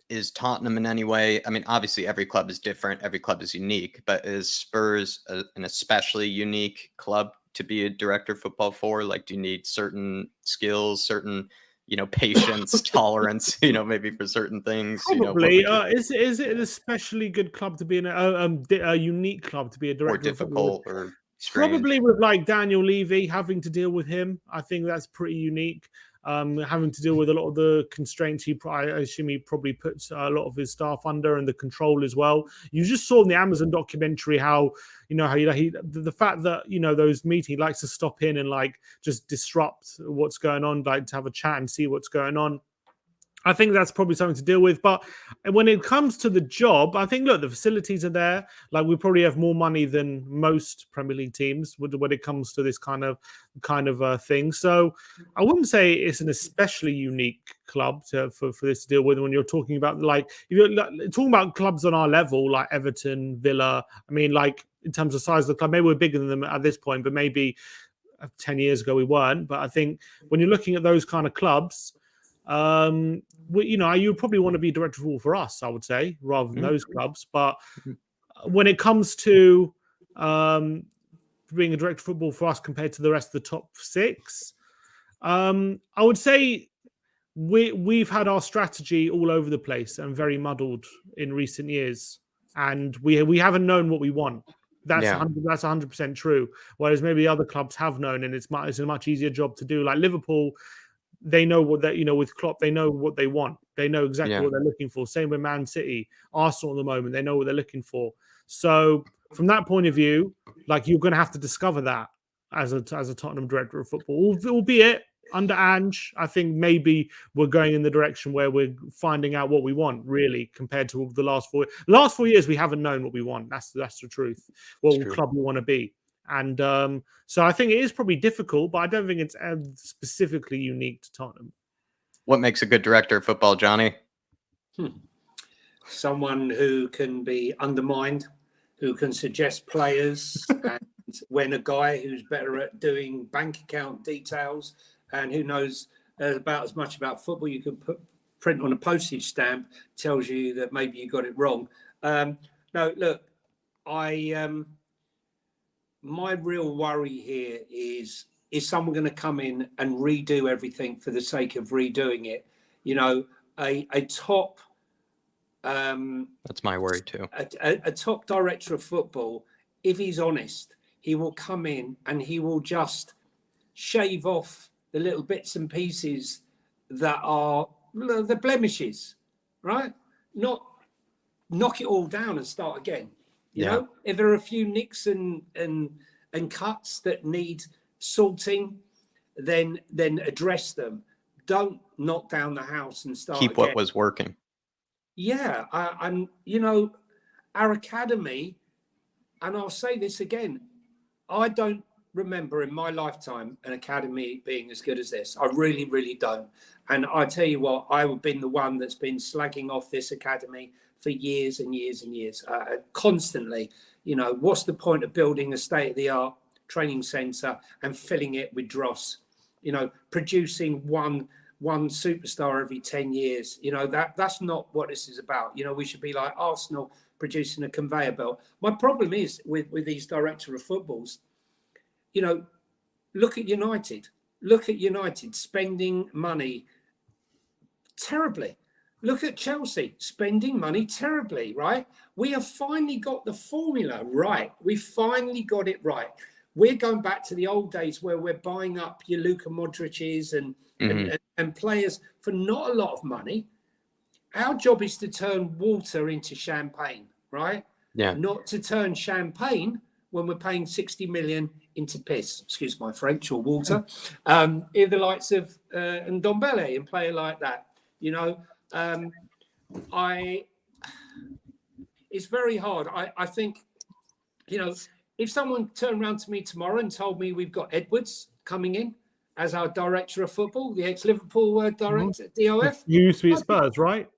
is Tottenham in any way? I mean, obviously, every club is different. Every club is unique. But is Spurs an especially unique club to be a director of football for? Like, do you need certain skills, certain, patience, tolerance, maybe for certain things? Probably. Is it an especially good club to be in a unique club to be a director? Or difficult or strange? Probably with like Daniel Levy, having to deal with him. I think that's pretty unique. Having to deal with a lot of the constraints I assume he probably puts a lot of his staff under, and the control as well. You just saw in the Amazon documentary how the fact that those meetings, he likes to stop in and like just disrupt what's going on, like to have a chat and see what's going on. I think that's probably something to deal with. But when it comes to the job, I think, look, the facilities are there. Like, we probably have more money than most Premier League teams when it comes to this kind of thing. So I wouldn't say it's an especially unique club for this to deal with. When you're talking about, like, if you're talking about clubs on our level, like Everton, Villa, I mean, like, in terms of size of the club, maybe we're bigger than them at this point, but maybe 10 years ago we weren't. But I think when you're looking at those kind of clubs, you probably want to be director of football for us, I would say, rather than those clubs. But when it comes to being a director of football for us compared to the rest of the top six, I would say we've had our strategy all over the place and very muddled in recent years, and we haven't known what we want. That's 100% true. Whereas maybe other clubs have known, and it's a much easier job to do. Like Liverpool, they know what they, with Klopp, they know what they want. They know exactly what they're looking for. Same with Man City, Arsenal at the moment, they know what they're looking for. So from that point of view, like, you're going to have to discover that as a Tottenham director of football, albeit under Ange. I think maybe we're going in the direction where we're finding out what we want, really, compared to the last 4 years. We haven't known what we want. That's the truth. What club we want to be. And so I think it is probably difficult, but I don't think it's specifically unique to Tottenham. What makes a good director of football, Johnny? Someone who can be undermined, who can suggest players, and when a guy who's better at doing bank account details and who knows about as much about football you can print on a postage stamp tells you that maybe you got it wrong. No, look, my real worry here is someone going to come in and redo everything for the sake of redoing it? A top... that's my worry too. A top director of football, if he's honest, he will come in and he will just shave off the little bits and pieces that are the blemishes, right? Not knock it all down and start again. You know, if there are a few nicks and cuts that need sorting, then address them. Don't knock down the house and start Keep again. what was working. Yeah, I'm. Our academy, and I'll say this again, I don't remember in my lifetime an academy being as good as this. I really, really don't. And I tell you what, I've been the one that's been slagging off this academy for years and years and years, constantly. What's the point of building a state-of-the-art training centre and filling it with dross? Producing one superstar every 10 years. That's not what this is about. We should be like Arsenal, producing a conveyor belt. My problem is with these director of footballs, look at United. Look at United spending money terribly. Look at Chelsea spending money terribly, right? We have finally got the formula right. We finally got it right. we're going back to the old days where we're buying up your Luka Modric's and players for not a lot of money. Our job is to turn water into champagne, right? Yeah. Not to turn champagne when we're paying 60 million into piss, excuse my French, or water. In the likes of Ndombele and player like that, you know, it's very hard. I think, you know, if someone turned around to me tomorrow and told me we've got Edwards coming in as our director of football, the ex-Liverpool director, DOF. You used to be at Spurs, right?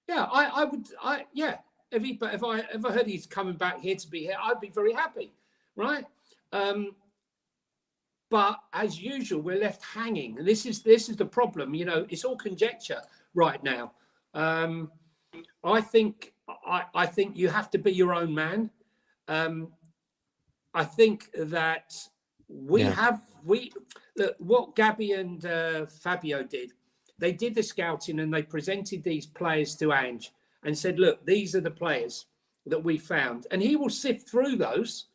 Yeah, I would. Yeah. If I ever heard he's coming back here to be here, I'd be very happy, right? But as usual, we're left hanging, and this is the problem. You know, it's all conjecture right now. I think you have to be your own man. I think that look, what Gabby and Fabio did. They did the scouting and they presented these players to Ange and said, look, these are the players that we found. And he will sift through those,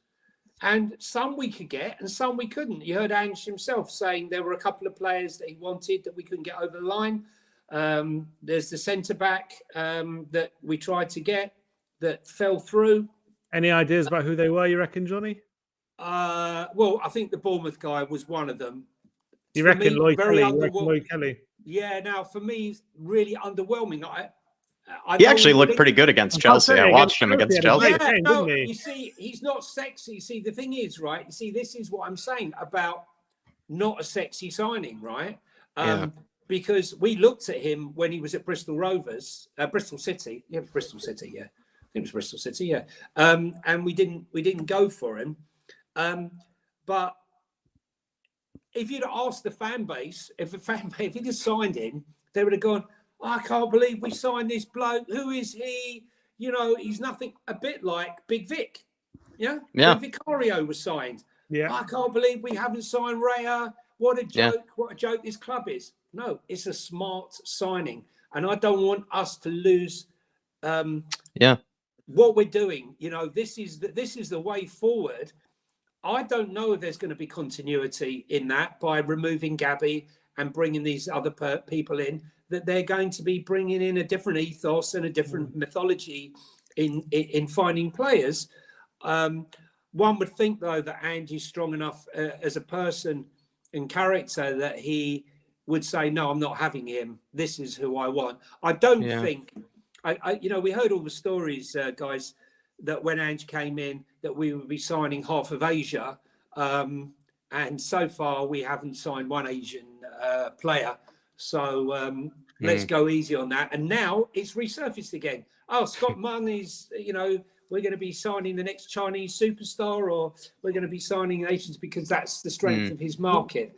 and some we could get and some we couldn't. You heard Ange himself saying there were a couple of players that he wanted that we couldn't get over the line. There's the centre-back that we tried to get that fell through. Any ideas about who they were, you reckon, Johnny? Well, I think the Bournemouth guy was one of them. You reckon Lloyd Kelly? Yeah, now for me, it's really underwhelming. He actually looked pretty good against Chelsea. I watched him against Chelsea. Yeah, no, you see, he's not sexy. See, the thing is, right? You see, this is what I'm saying about not a sexy signing, right? Because we looked at him when he was at Bristol City. Yeah, Bristol City. Yeah, I think it was Bristol City. Yeah, and we didn't go for him. But if you'd asked the fan base, if he'd have signed him, they would have gone, oh, I can't believe we signed this bloke. Who is he? You know, he's nothing, a bit like Big Vic. Yeah. Vicario was signed. Yeah. I can't believe we haven't signed Raya. What a joke. Yeah. What a joke this club is. No, it's a smart signing. And I don't want us to lose what we're doing. You know, this is the way forward. I don't know if there's going to be continuity in that by removing Gabby and bringing these other people in, that they're going to be bringing in a different ethos and a different mythology in finding players. One would think, though, that Ange is strong enough as a person and character that he would say, no, I'm not having him. This is who I want. I don't think, we heard all the stories, guys, that when Ange came in, that we would be signing half of Asia. And so far, we haven't signed one Asian player. So let's go easy on that. And now it's resurfaced again. Oh, Scott Munn is, we're going to be signing the next Chinese superstar, or we're going to be signing Asians because that's the strength of his market.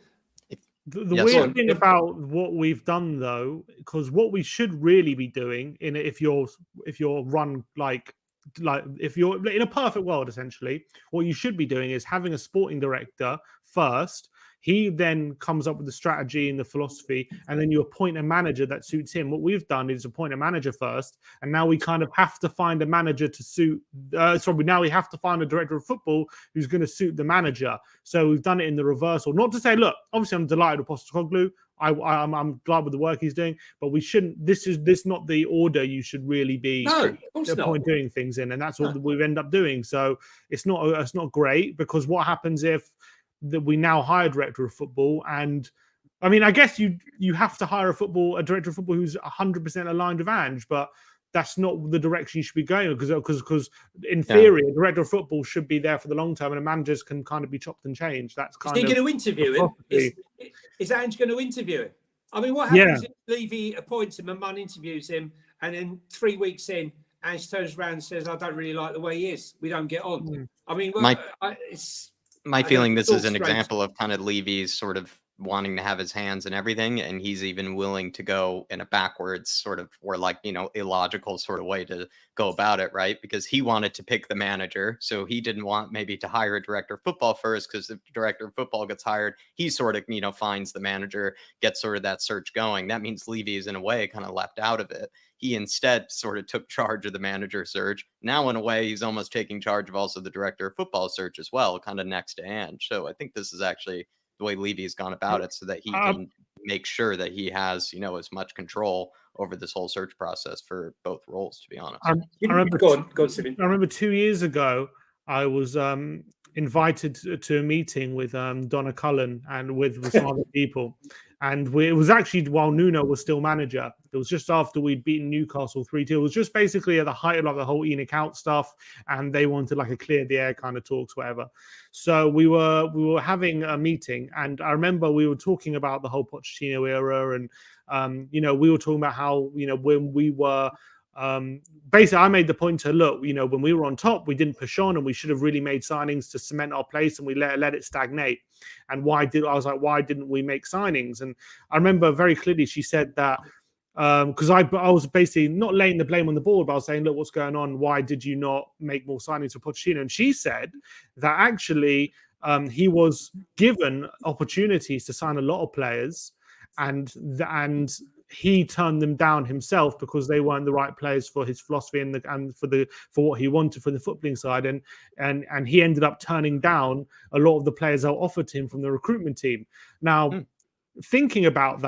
The weird thing about what we've done, though, because what we should really be doing if you're run like if you're in a perfect world, essentially, what you should be doing is having a sporting director first. He then comes up with the strategy and the philosophy, and then you appoint a manager that suits him. What we've done is appoint a manager first, and now we kind of have to find a manager to suit. Now we have to find a director of football who's going to suit the manager. So we've done it in the reversal. Not to say, look, obviously I'm delighted with Postecoglou. I'm glad with the work he's doing, but we shouldn't. This not the order you should really be doing things in, and that's what we end up doing. So it's not great, because what happens if that we now hire a director of football, and I mean, I guess you have to hire a director of football who's 100% aligned with Ange, but that's not the direction you should be going, because in theory, a director of football should be there for the long term, and the managers can kind of be chopped and changed. That's kind of. Is he going to interview him? Is Ange going to interview him? I mean, what happens if Levy appoints him and Munn interviews him, and then 3 weeks in, Ange turns around and says, "I don't really like the way he is. We don't get on." I mean, my feeling, this is an example of kind of Levy's sort of wanting to have his hands in everything, and he's even willing to go in a backwards sort of, or like, illogical sort of way to go about it, right? Because he wanted to pick the manager, so he didn't want maybe to hire a director of football first, because if the director of football gets hired, he sort of finds the manager, gets sort of that search going. That means Levy is in a way kind of left out of it. He instead sort of took charge of the manager search. Now, in a way, he's almost taking charge of also the director of football search as well, kind of next to Ange. So I think this is actually the way Levy's gone about it, so that he can make sure that he has, as much control over this whole search process for both roles, to be honest. I remember, go on, Simon. I remember 2 years ago, I was invited to a meeting with Donna Cullen and with some other people. And it was actually while Nuno was still manager. It was just after we'd beaten Newcastle 3-2. It was just basically at the height of like the whole Enoch out stuff, and they wanted like a clear the air kind of talks, whatever. So we were having a meeting, and I remember we were talking about the whole Pochettino era, and we were talking about how when we were basically, I made the point to look, when we were on top, we didn't push on, and we should have really made signings to cement our place, and we let it stagnate. And why didn't we make signings? And I remember very clearly she said that because I was basically not laying the blame on the board, but I was saying, look, what's going on? Why did you not make more signings for Pochettino? And she said that actually he was given opportunities to sign a lot of players, and he turned them down himself because they weren't the right players for his philosophy and for what he wanted for the footballing side, and he ended up turning down a lot of the players that were offered to him from the recruitment team. Now, thinking about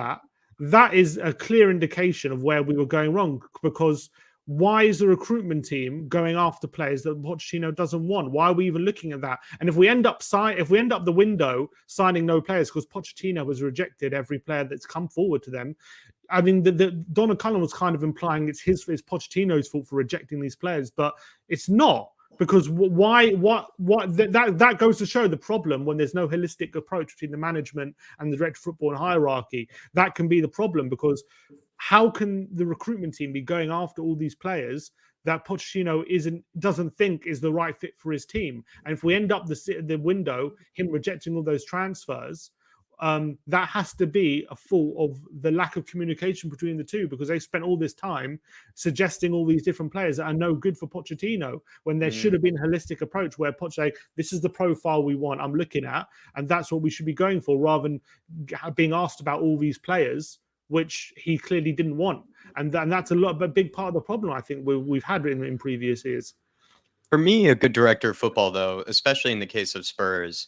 that is a clear indication of where we were going wrong, because why is the recruitment team going after players that Pochettino doesn't want? Why are we even looking at that? And if we end up the window signing no players because Pochettino has rejected every player that's come forward to them, I mean, the Donna Cullen was kind of implying it's Pochettino's fault for rejecting these players, but it's not. Because that goes to show the problem when there's no holistic approach between the management and the director of football and hierarchy. That can be the problem, because how can the recruitment team be going after all these players that Pochettino doesn't think is the right fit for his team? And if we end up the window, him rejecting all those transfers, that has to be a fault of the lack of communication between the two, because they spent all this time suggesting all these different players that are no good for Pochettino, when there should have been a holistic approach where Poch this is the profile we want, I'm looking at, and that's what we should be going for, rather than being asked about all these players, which he clearly didn't want. And that's a big part of the problem I think we've had in previous years. For me, a good director of football, though, especially in the case of Spurs,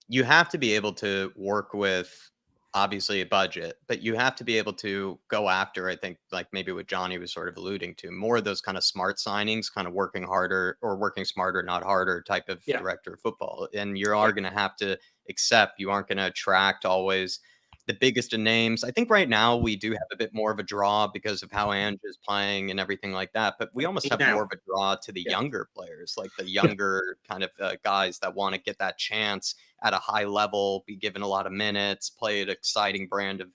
you have to be able to work with, obviously, a budget, but you have to be able to go after, I think, like maybe what Johnny was sort of alluding to, more of those kind of smart signings, kind of working harder or working smarter, not harder type of director of football. And you are going to have to accept you aren't going to attract always the biggest of names. I think right now we do have a bit more of a draw because of how Ange is playing and everything like that. But we almost have more of a draw to the younger players, like the younger kind of guys that want to get that chance at a high level, be given a lot of minutes, play an exciting brand of,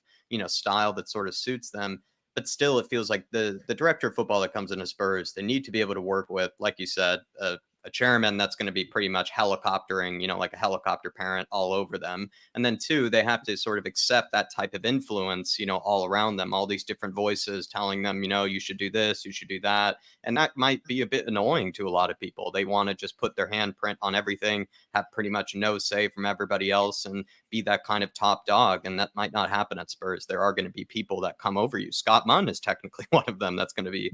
style that sort of suits them. But still, it feels like the director of football that comes into Spurs, they need to be able to work with, like you said, a chairman that's going to be pretty much helicoptering, like a helicopter parent all over them. And then two, they have to sort of accept that type of influence, all around them, all these different voices telling them, you should do this, you should do that. And that might be a bit annoying to a lot of people. They want to just put their handprint on everything, have pretty much no say from everybody else, and be that kind of top dog. And that might not happen at Spurs. There are going to be people that come over you. Scott Munn is technically one of them that's going to be,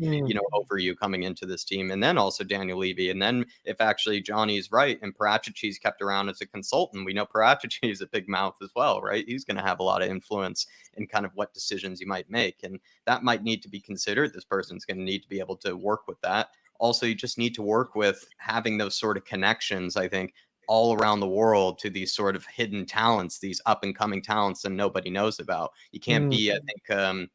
over you coming into this team. And then also Daniel Levy. And then if actually Johnny's right and Paratici's kept around as a consultant, we know Paratici is a big mouth as well, right? He's going to have a lot of influence in kind of what decisions you might make. And that might need to be considered. This person's going to need to be able to work with that. Also, you just need to work with having those sort of connections, I think, all around the world to these sort of hidden talents, these up and coming talents that nobody knows about. You can't be, I think,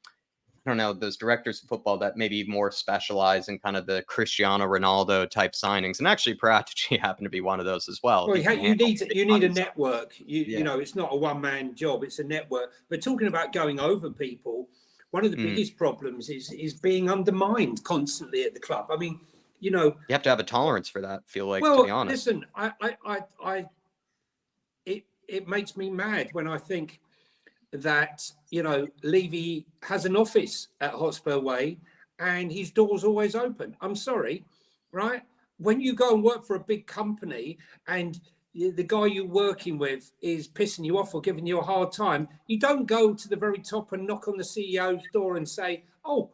I don't know, those directors of football that maybe more specialize in kind of the Cristiano Ronaldo type signings. And actually Paratici happened to be one of those as well. Well, you need a network. You know, it's not a one-man job, it's a network. But talking about going over people, one of the biggest problems is being undermined constantly at the club. I mean, you have to have a tolerance for that, feel like, to be honest. Listen, it makes me mad when I think that, Levy has an office at Hotspur Way and his door's always open. I'm sorry, right? When you go and work for a big company and the guy you're working with is pissing you off or giving you a hard time, you don't go to the very top and knock on the CEO's door and say, oh,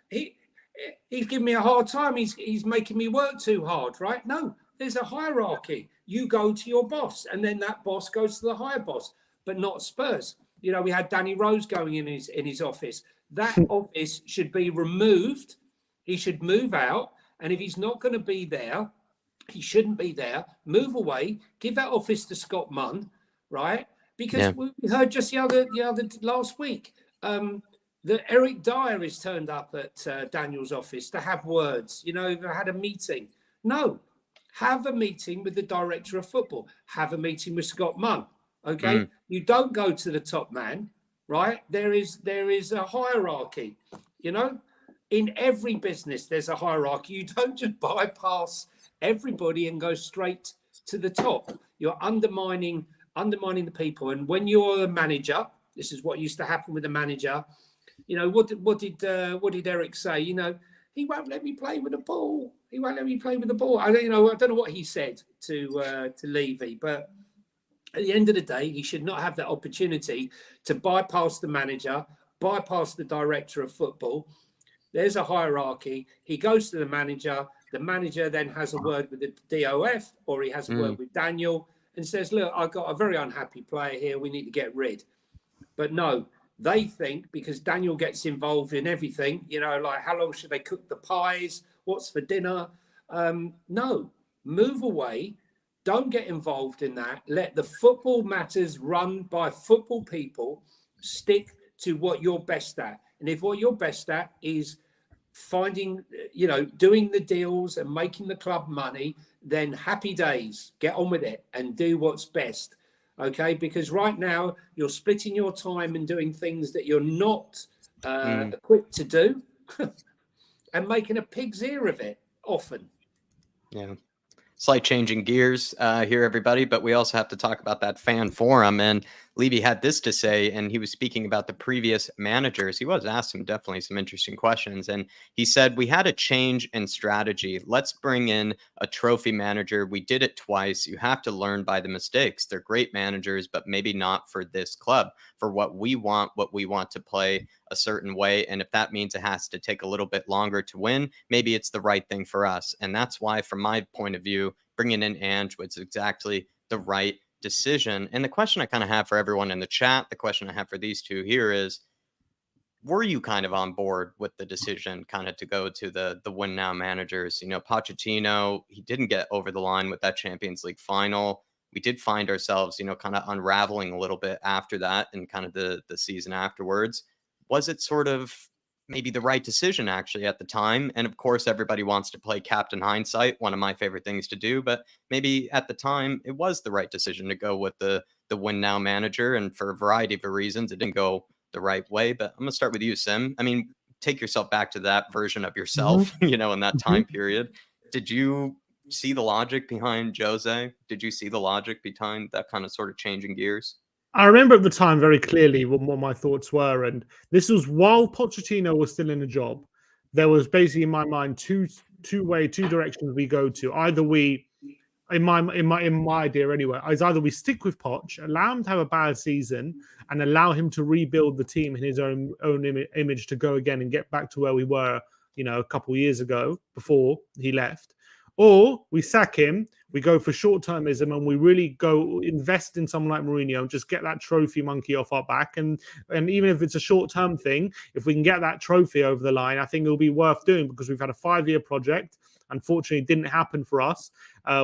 he's giving me a hard time. He's making me work too hard, right? No, there's a hierarchy. You go to your boss and then that boss goes to the higher boss, but not Spurs. We had Danny Rose going in his office. That office should be removed. He should move out. And if he's not going to be there, he shouldn't be there. Move away. Give that office to Scott Munn, right? Because we heard just the other last week that Eric Dyer has turned up at Daniel's office to have words. Had a meeting. No, have a meeting with the director of football. Have a meeting with Scott Munn. Okay, you don't go to the top man, right? There is a hierarchy. In every business, there's a hierarchy. You don't just bypass everybody and go straight to the top. You're undermining the people. And when you're a manager, this is what used to happen with the manager. What did Eric say? He won't let me play with the ball. He won't let me play with the ball. I don't know what he said to Levy, but at the end of the day, he should not have that opportunity to bypass the manager, bypass the director of football. There's a hierarchy. He goes to the manager. The manager then has a word with the DOF, or he has a word with Daniel and says, look, I've got a very unhappy player here. We need to get rid. But no, they think because Daniel gets involved in everything, like how long should they cook the pies? What's for dinner? No, move away. Don't get involved in that. Let the football matters run by football people. Stick to what you're best at. And if what you're best at is finding, doing the deals and making the club money, then happy days. Get on with it and do what's best. Okay? Because right now you're splitting your time and doing things that you're not equipped to do and making a pig's ear of it often. Yeah. Slight changing gears here, everybody, but we also have to talk about that fan forum. And Levy had this to say, and he was speaking about the previous managers. He was asked definitely some interesting questions. And he said, we had a change in strategy. Let's bring in a trophy manager. We did it twice. You have to learn by the mistakes. They're great managers, but maybe not for this club, for what we want to play a certain way. And if that means it has to take a little bit longer to win, maybe it's the right thing for us. And that's why, from my point of view, bringing in Ange was exactly the right decision. And the question I kind of have for everyone in the chat, the question I have for these two here is, were you kind of on board with the decision kind of to go to the win now managers? Pochettino, he didn't get over the line with that Champions League final. We did find ourselves, kind of unraveling a little bit after that and kind of the season afterwards. Was it sort of maybe the right decision actually at the time? And of course, everybody wants to play Captain Hindsight, one of my favorite things to do, but maybe at the time it was the right decision to go with the win now manager. And for a variety of reasons, it didn't go the right way. But I'm going to start with you, Sim. I mean, take yourself back to that version of yourself, in that time period. Did you see the logic behind Jose? Did you see the logic behind that kind of sort of changing gears? I remember at the time very clearly what my thoughts were, and this was while Pochettino was still in a job. There was basically in my mind two directions we go to. Either we, in my idea anyway, is either we stick with Poch, allow him to have a bad season, and allow him to rebuild the team in his own image to go again and get back to where we were, a couple of years ago before he left. Or we sack him, we go for short-termism, and we really go invest in someone like Mourinho and just get that trophy monkey off our back. And even if it's a short-term thing, if we can get that trophy over the line, I think it'll be worth doing because we've had a 5-year project. Unfortunately, it didn't happen for us.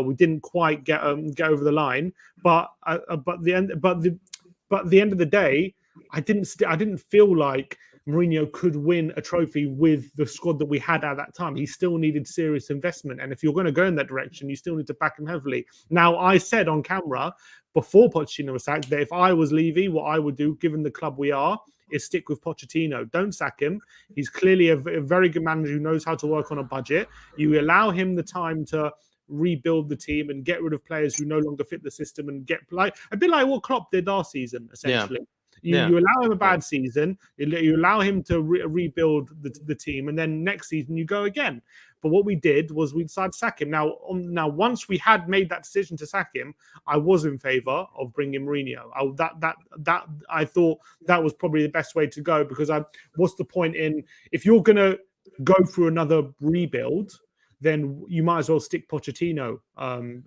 We didn't quite get over the line. But at the end of the day, I didn't feel like Mourinho could win a trophy with the squad that we had at that time. He still needed serious investment. And if you're going to go in that direction, you still need to back him heavily. Now, I said on camera before Pochettino was sacked that if I was Levy, what I would do, given the club we are, is stick with Pochettino. Don't sack him. He's clearly a very good manager who knows how to work on a budget. You allow him the time to rebuild the team and get rid of players who no longer fit the system and get a bit like what Klopp did last season, essentially. You allow him a bad Point. season, you allow him to rebuild the team, and then next season you go again. But what we did was we decided to sack him. Now, once we had made that decision to sack him, I was in favour of bringing Mourinho. I thought that was probably the best way to go, because what's the point in, if you're gonna go through another rebuild, then you might as well stick Pochettino.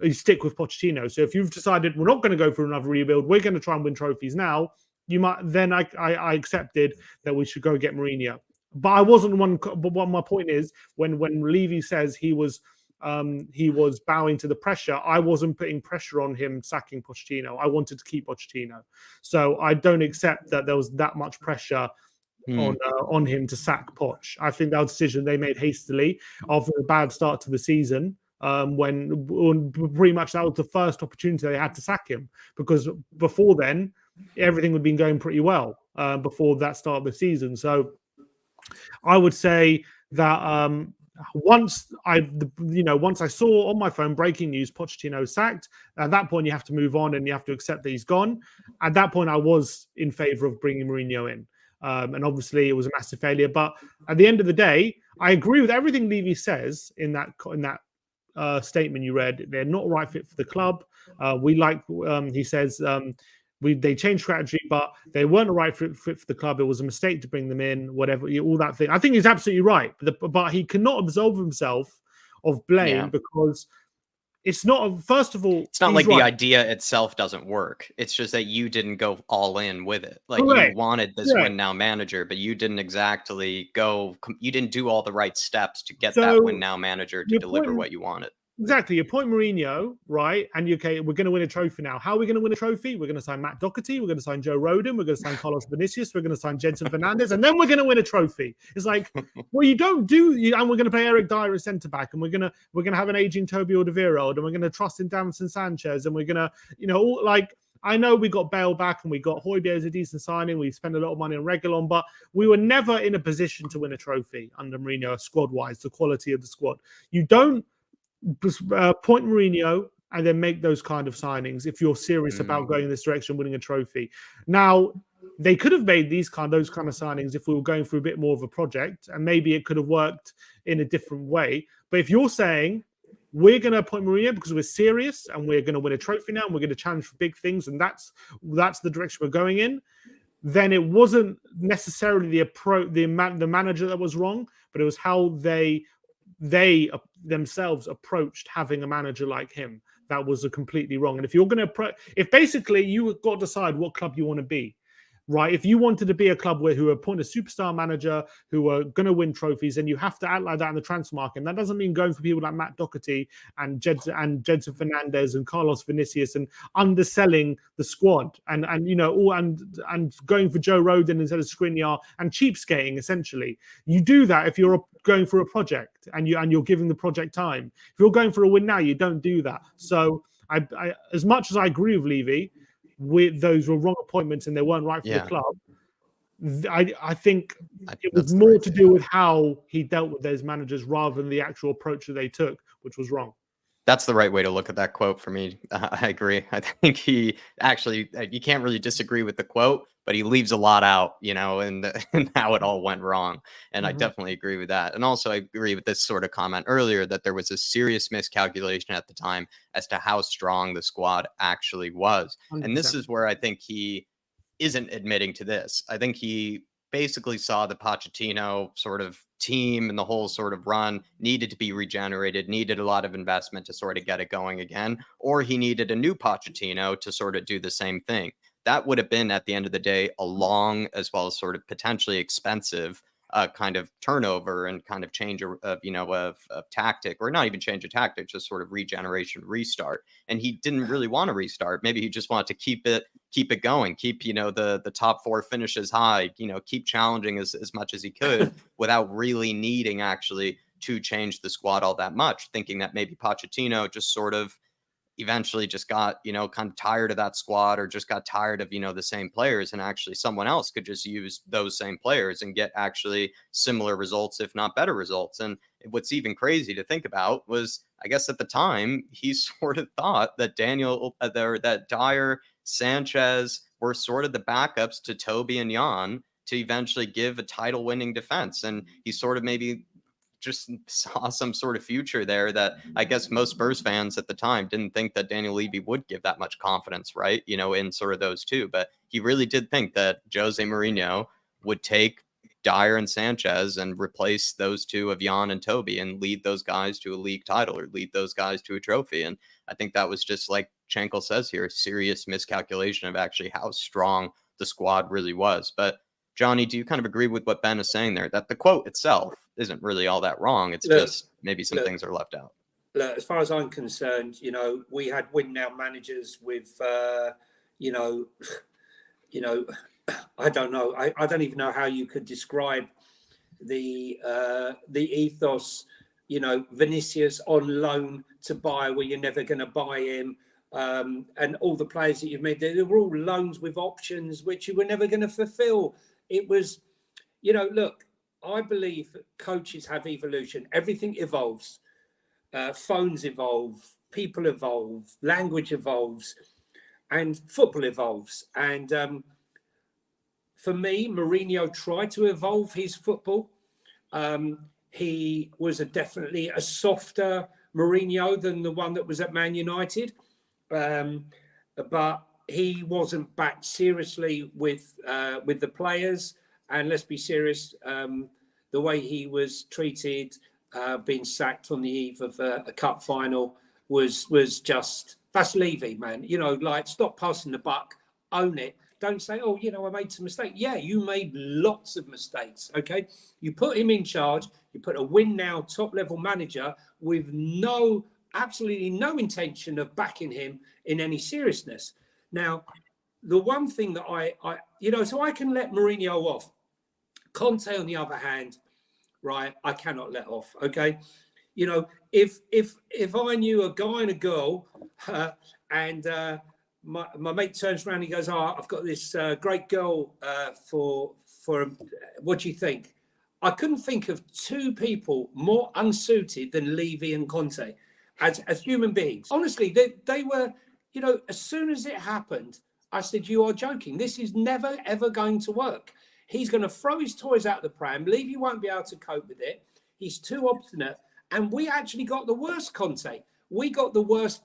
You stick with Pochettino. So if you've decided we're not going to go through another rebuild, we're going to try and win trophies now, you might. Then I accepted that we should go get Mourinho. But I wasn't one. But what my point is, when Levy says he was bowing to the pressure, I wasn't putting pressure on him sacking Pochettino. I wanted to keep Pochettino. So I don't accept that there was that much pressure on him to sack Poch. I think that was a decision they made hastily after a bad start to the season, when pretty much that was the first opportunity they had to sack him, because before then everything had been going pretty well before that start of the season. So I would say that once I saw on my phone breaking news, Pochettino sacked, at that point you have to move on and you have to accept that he's gone. At that point I was in favor of bringing Mourinho in. And obviously it was a massive failure. But at the end of the day, I agree with everything Levy says in that statement you read. They're not a right fit for the club. He says, they changed strategy, but they weren't a right fit for the club. It was a mistake to bring them in, whatever, all that thing. I think he's absolutely right. But he cannot absolve himself of blame, because it's not, first of all, it's not like the idea itself doesn't work. It's just that you didn't go all in with it. Like, you wanted this win now manager, but you didn't exactly you didn't do all the right steps to get that win now manager to deliver what you wanted. Exactly. You appoint Mourinho, right? And we're going to win a trophy now. How are we going to win a trophy? We're going to sign Matt Doherty. We're going to sign Joe Rodon. We're going to sign Carlos Vinicius. We're going to sign Jensen Fernandez. And then we're going to win a trophy. It's like, well, you don't and we're going to play Eric Dyer as centre-back. And we're going to have an aging Toby Alderweireld. And we're going to trust in Davinson Sanchez. And we're going to, I know we got Bale back and we got Højbjerg as a decent signing. We spent a lot of money on Reguilon, but we were never in a position to win a trophy under Mourinho, squad-wise, the quality of the squad. You don't point Mourinho and then make those kind of signings if you're serious about going in this direction, winning a trophy. Now, they could have made those kind of signings if we were going through a bit more of a project, and maybe it could have worked in a different way. But if you're saying we're going to appoint Mourinho because we're serious and we're going to win a trophy now and we're going to challenge for big things, and that's the direction we're going in, then it wasn't necessarily the manager that was wrong, but it was how they themselves approached having a manager like him that was completely wrong. And if you're going to if basically you got to decide what club you want to be, right? If you wanted to be a club who appoint a superstar manager who are going to win trophies, then you have to act like that in the transfer market. And that doesn't mean going for people like Matt Doherty and Jensen Fernandez and Carlos Vinicius and underselling the squad and going for Joe Rodon instead of Skriniar and cheapskating, essentially. You do that if you're going for a project and you're giving the project time. If you're going for a win now, you don't do that. So I as much as I agree with Levy, those were wrong appointments and they weren't right for the club, I think it was more to do with how he dealt with those managers rather than the actual approach that they took, which was wrong. That's the right way to look at that quote for me. I agree. I think he actually, you can't really disagree with the quote, but he leaves a lot out, and how it all went wrong. And I definitely agree with that. And also I agree with this sort of comment earlier that there was a serious miscalculation at the time as to how strong the squad actually was. 100%. And this is where I think he isn't admitting to this. I think he basically saw the Pochettino sort of team and the whole sort of run needed to be regenerated, needed a lot of investment to sort of get it going again, or he needed a new Pochettino to sort of do the same thing. That would have been, at the end of the day, a long as well as sort of potentially expensive kind of turnover and kind of change of tactic, or not even change of tactic, just sort of regeneration, restart. And he didn't really want to restart. Maybe he just wanted to keep it going, keep, the top four finishes high, keep challenging as much as he could without really needing actually to change the squad all that much, thinking that maybe Pochettino just sort of eventually just got, kind of tired of that squad, or just got tired of, the same players, and actually someone else could just use those same players and get actually similar results, if not better results. And what's even crazy to think about was, I guess at the time, he sort of thought that that Dyer, Sanchez were sort of the backups to Toby and Jan to eventually give a title-winning defense. And he sort of maybe just saw some sort of future there that I guess most Spurs fans at the time didn't think that Daniel Levy would give that much confidence, right? You know, in sort of those two. But he really did think that Jose Mourinho would take Dyer and Sanchez and replace those two of Jan and Toby and lead those guys to a league title or lead those guys to a trophy. And I think that was just, like Schenkel says here, a serious miscalculation of actually how strong the squad really was. But Johnny, do you kind of agree with what Ben is saying there, that the quote itself isn't really all that wrong? It's just maybe some things are left out. Look, as far as I'm concerned, you know, we had win now managers with, you know, I don't know. I don't even know how you could describe the ethos, you know, Vinicius on loan to buy where you're never going to buy him. And all the players that you've made, they were all loans with options, which you were never going to fulfill. It was, you know, look, I believe that coaches have evolution. Everything evolves. Phones evolve, people evolve, language evolves, and football evolves. And for me, Mourinho tried to evolve his football. He was definitely a softer Mourinho than the one that was at Man United. But he wasn't backed seriously with the players. And let's be serious, the way he was treated, being sacked on the eve of a cup final was just, that's Levy, man. You know, like, stop passing the buck, own it. Don't say, oh, you know, I made some mistakes. Yeah, you made lots of mistakes, okay? You put him in charge. You put a win now top-level manager with absolutely no intention of backing him in any seriousness. Now, the one thing that I you know, so I can let Mourinho off. Conte, on the other hand, right, I cannot let off, okay? You know, if I knew a guy and a girl and my mate turns around and he goes, oh, I've got this great girl for what do you think? I couldn't think of two people more unsuited than Levy and Conte as human beings. Honestly, they were, you know, as soon as it happened, I said, you are joking. This is never, ever going to work. He's going to throw his toys out the pram. Levy won't be able to cope with it. He's too obstinate. And we actually got the worst Conte. We got the worst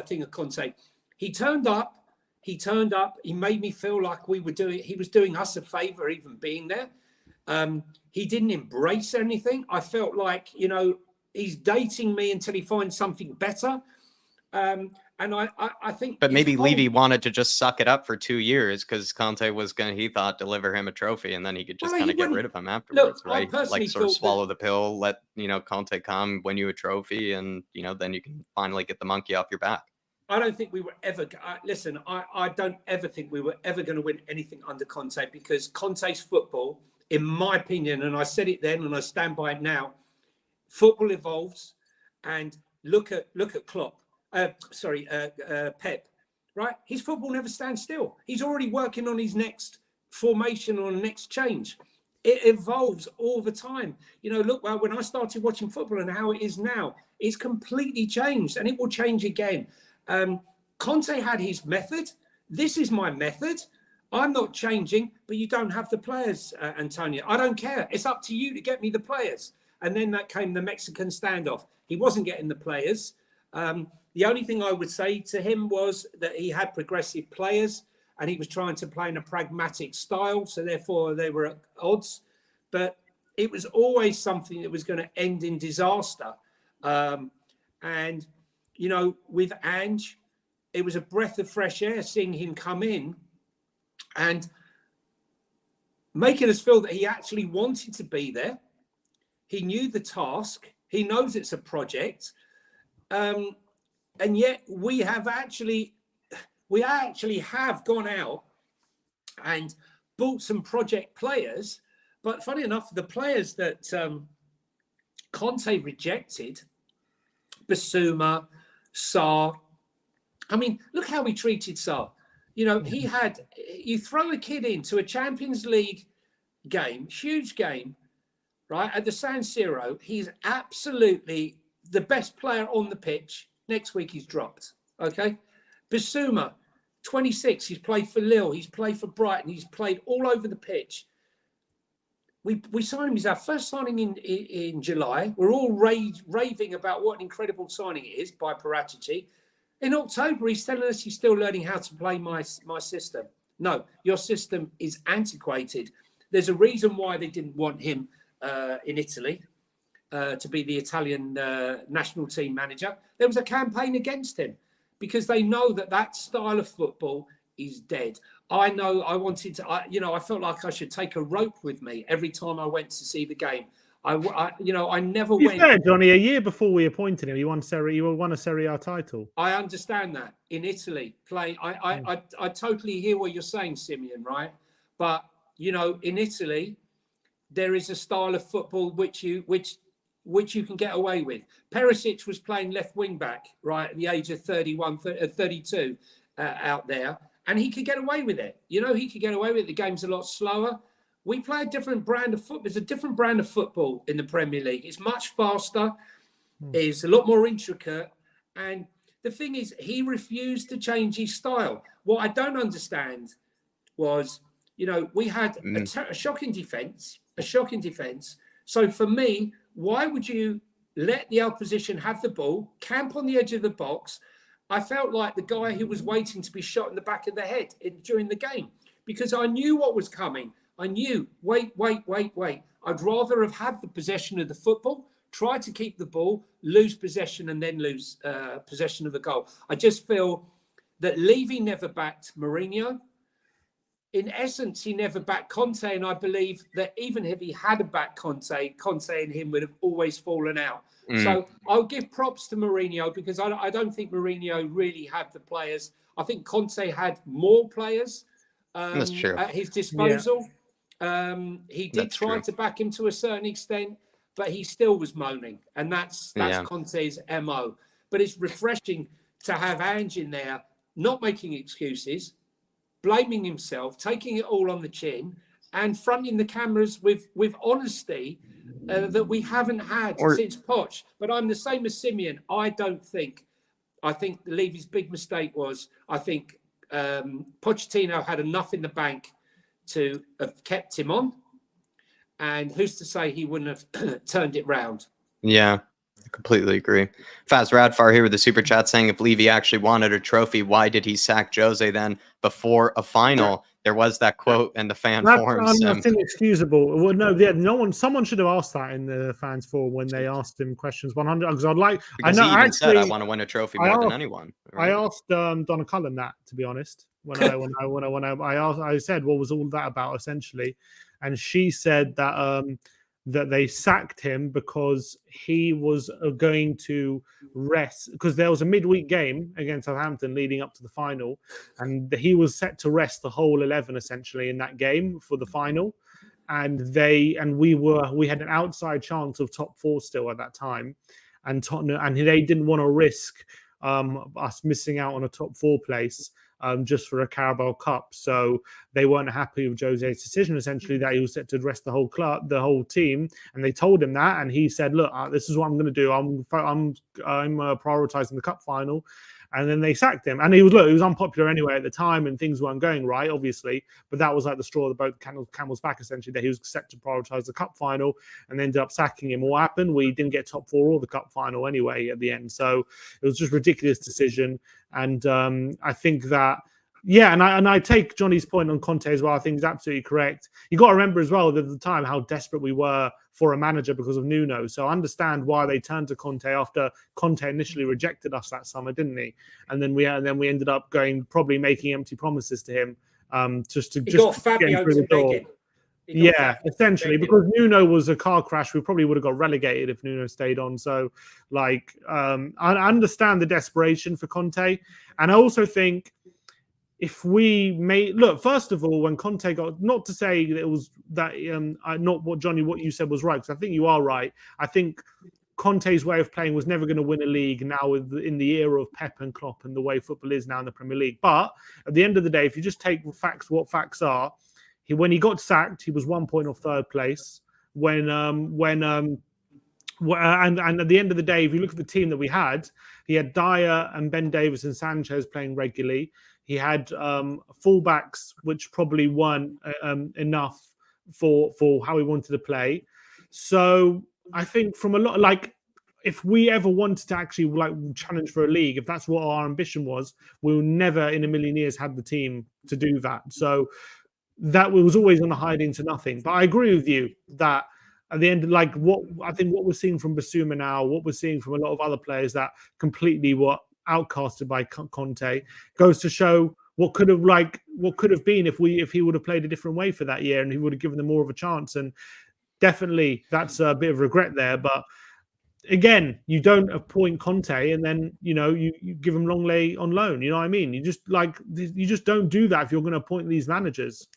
thing of Conte. He turned up. He made me feel like he was doing us a favor even being there. He didn't embrace anything. I felt like, you know, he's dating me until he finds something better. And I think... But maybe Levy wanted to just suck it up for 2 years because Conte was going to, he thought, deliver him a trophy, and then he could just kind of get rid of him afterwards, right? Like sort of swallow the pill, let, you know, Conte come, win you a trophy, and, you know, then you can finally get the monkey off your back. I don't think we were ever... listen, I don't ever think we were ever going to win anything under Conte, because Conte's football, in my opinion, and I said it then and I stand by it now, football evolves. And look at Klopp. Pep, right? His football never stands still. He's already working on his next formation or next change. It evolves all the time. You know, look, well, when I started watching football and how it is now, it's completely changed, and it will change again. Conte had his method. This is my method. I'm not changing, but you don't have the players, Antonio. I don't care. It's up to you to get me the players. And then that came the Mexican standoff. He wasn't getting the players. The only thing I would say to him was that he had progressive players and he was trying to play in a pragmatic style. So therefore they were at odds, but it was always something that was going to end in disaster. And, you know, with Ange, it was a breath of fresh air seeing him come in and making us feel that he actually wanted to be there. He knew the task. He knows it's a project. And yet we actually have gone out and bought some project players. But funny enough, the players that Conte rejected, Basuma, Sarr, I mean, look how he treated Sarr. You know, you throw a kid into a Champions League game, huge game, right, at the San Siro. He's absolutely the best player on the pitch. Next week he's dropped. Okay, Basuma, 26. He's played for Lille. He's played for Brighton. He's played all over the pitch. We signed him. He's our first signing in July. We're all raving about what an incredible signing it is by Paratici. In October, he's telling us he's still learning how to play my system. No, your system is antiquated. There's a reason why they didn't want him in Italy to be the Italian national team manager. There was a campaign against him because they know that style of football is dead. I know I wanted to, I felt like I should take a rope with me every time I went to see the game. I never went. Fair, Johnny, a year before we appointed him, you won a Serie A title. I understand that in Italy, I totally hear what you're saying, Simeon, right? But in Italy, there is a style of football which you can get away with. Perisic was playing left wing back, right, at the age of 32 out there, and he could get away with it. He could get away with it. The game's a lot slower. We play a different brand of football. There's a different brand of football in the Premier League. It's much faster. It's a lot more intricate. And the thing is, he refused to change his style. What I don't understand was, we had a shocking defence. So for me, why would you let the opposition have the ball, camp on the edge of the box? I felt like the guy who was waiting to be shot in the back of the head during the game, because I knew what was coming. I knew, wait. I'd rather have had the possession of the football, try to keep the ball, lose possession, and then lose possession of the goal. I just feel that Levy never backed Mourinho. In essence, he never backed Conte, and I believe that even if he had backed Conte and him would have always fallen out. So I'll give props to Mourinho because I don't think Mourinho really had the players. I think Conte had more players at his disposal. Yeah. He did try to back him to a certain extent, but he still was moaning, and that's Conte's MO. But it's refreshing to have Ange in there, not making excuses, blaming himself, taking it all on the chin, and fronting the cameras with honesty that we haven't had since Poch. But I'm the same as Simeon. I think Levy's big mistake was, I think Pochettino had enough in the bank to have kept him on. And who's to say he wouldn't have turned it round? Yeah, I completely agree. Faz Radfar here with the super chat saying, if Levy actually wanted a trophy, why did he sack Jose then before a final? There was that quote in the fan forums. That's inexcusable. Well, no one. Someone should have asked that in the fans forum when they asked him questions. 100. Because I'd like. Because he even said, "I want to win a trophy more than anyone." Right? I asked Donna Cullen that, to be honest. When I said, what was all that about, essentially, and she said that that they sacked him because he was going to rest, because there was a midweek game against Southampton leading up to the final, and he was set to rest the whole 11 essentially in that game for the final, and we had an outside chance of top four still at that time, and Tottenham, and they didn't want to risk us missing out on a top four place. Just for a Carabao Cup. So they weren't happy with Jose's decision, essentially, that he was set to rest the whole club, the whole team. And they told him that. And he said, look, this is what I'm going to do. I'm prioritizing the cup final. And then they sacked him. And he was unpopular anyway at the time, and things weren't going right, obviously. But that was like the straw that broke the camel's back, essentially, that he was set to prioritize the cup final and ended up sacking him. What happened? We didn't get top four or the cup final anyway at the end. So it was just a ridiculous decision. And I think that, and I take Johnny's point on Conte as well. I think he's absolutely correct. You got to remember as well that at the time how desperate we were for a manager because of Nuno. So I understand why they turned to Conte after Conte initially rejected us that summer, didn't he? And then we ended up probably making empty promises to him just got Fabio through the door. Yeah, essentially, because Nuno was a car crash. We probably would have got relegated if Nuno stayed on. So, I understand the desperation for Conte, and I also think if we first of all, when Conte got, not to say that it was that not what Johnny, what you said was right, because I think you are right. I think Conte's way of playing was never going to win a league now in the era of Pep and Klopp and the way football is now in the Premier League. But at the end of the day, if you just take facts, what facts are. When he got sacked, he was 1 point off third place. And at the end of the day, if you look at the team that we had, he had Dyer and Ben Davies and Sanchez playing regularly. He had fullbacks which probably weren't enough for how he wanted to play. So I think from a lot, like, if we ever wanted to actually like challenge for a league, if that's what our ambition was, we'll never in a million years have the team to do that. So that was always going to hide into nothing. But I agree with you that at the end, like what I think what we're seeing from Basuma now, what we're seeing from a lot of other players that completely were outcasted by Conte, goes to show what could have been if he would have played a different way for that year and he would have given them more of a chance. And definitely that's a bit of regret there. But again, you don't appoint Conte and then you give him Longley on loan. You know what I mean? You just don't do that if you're going to appoint these managers.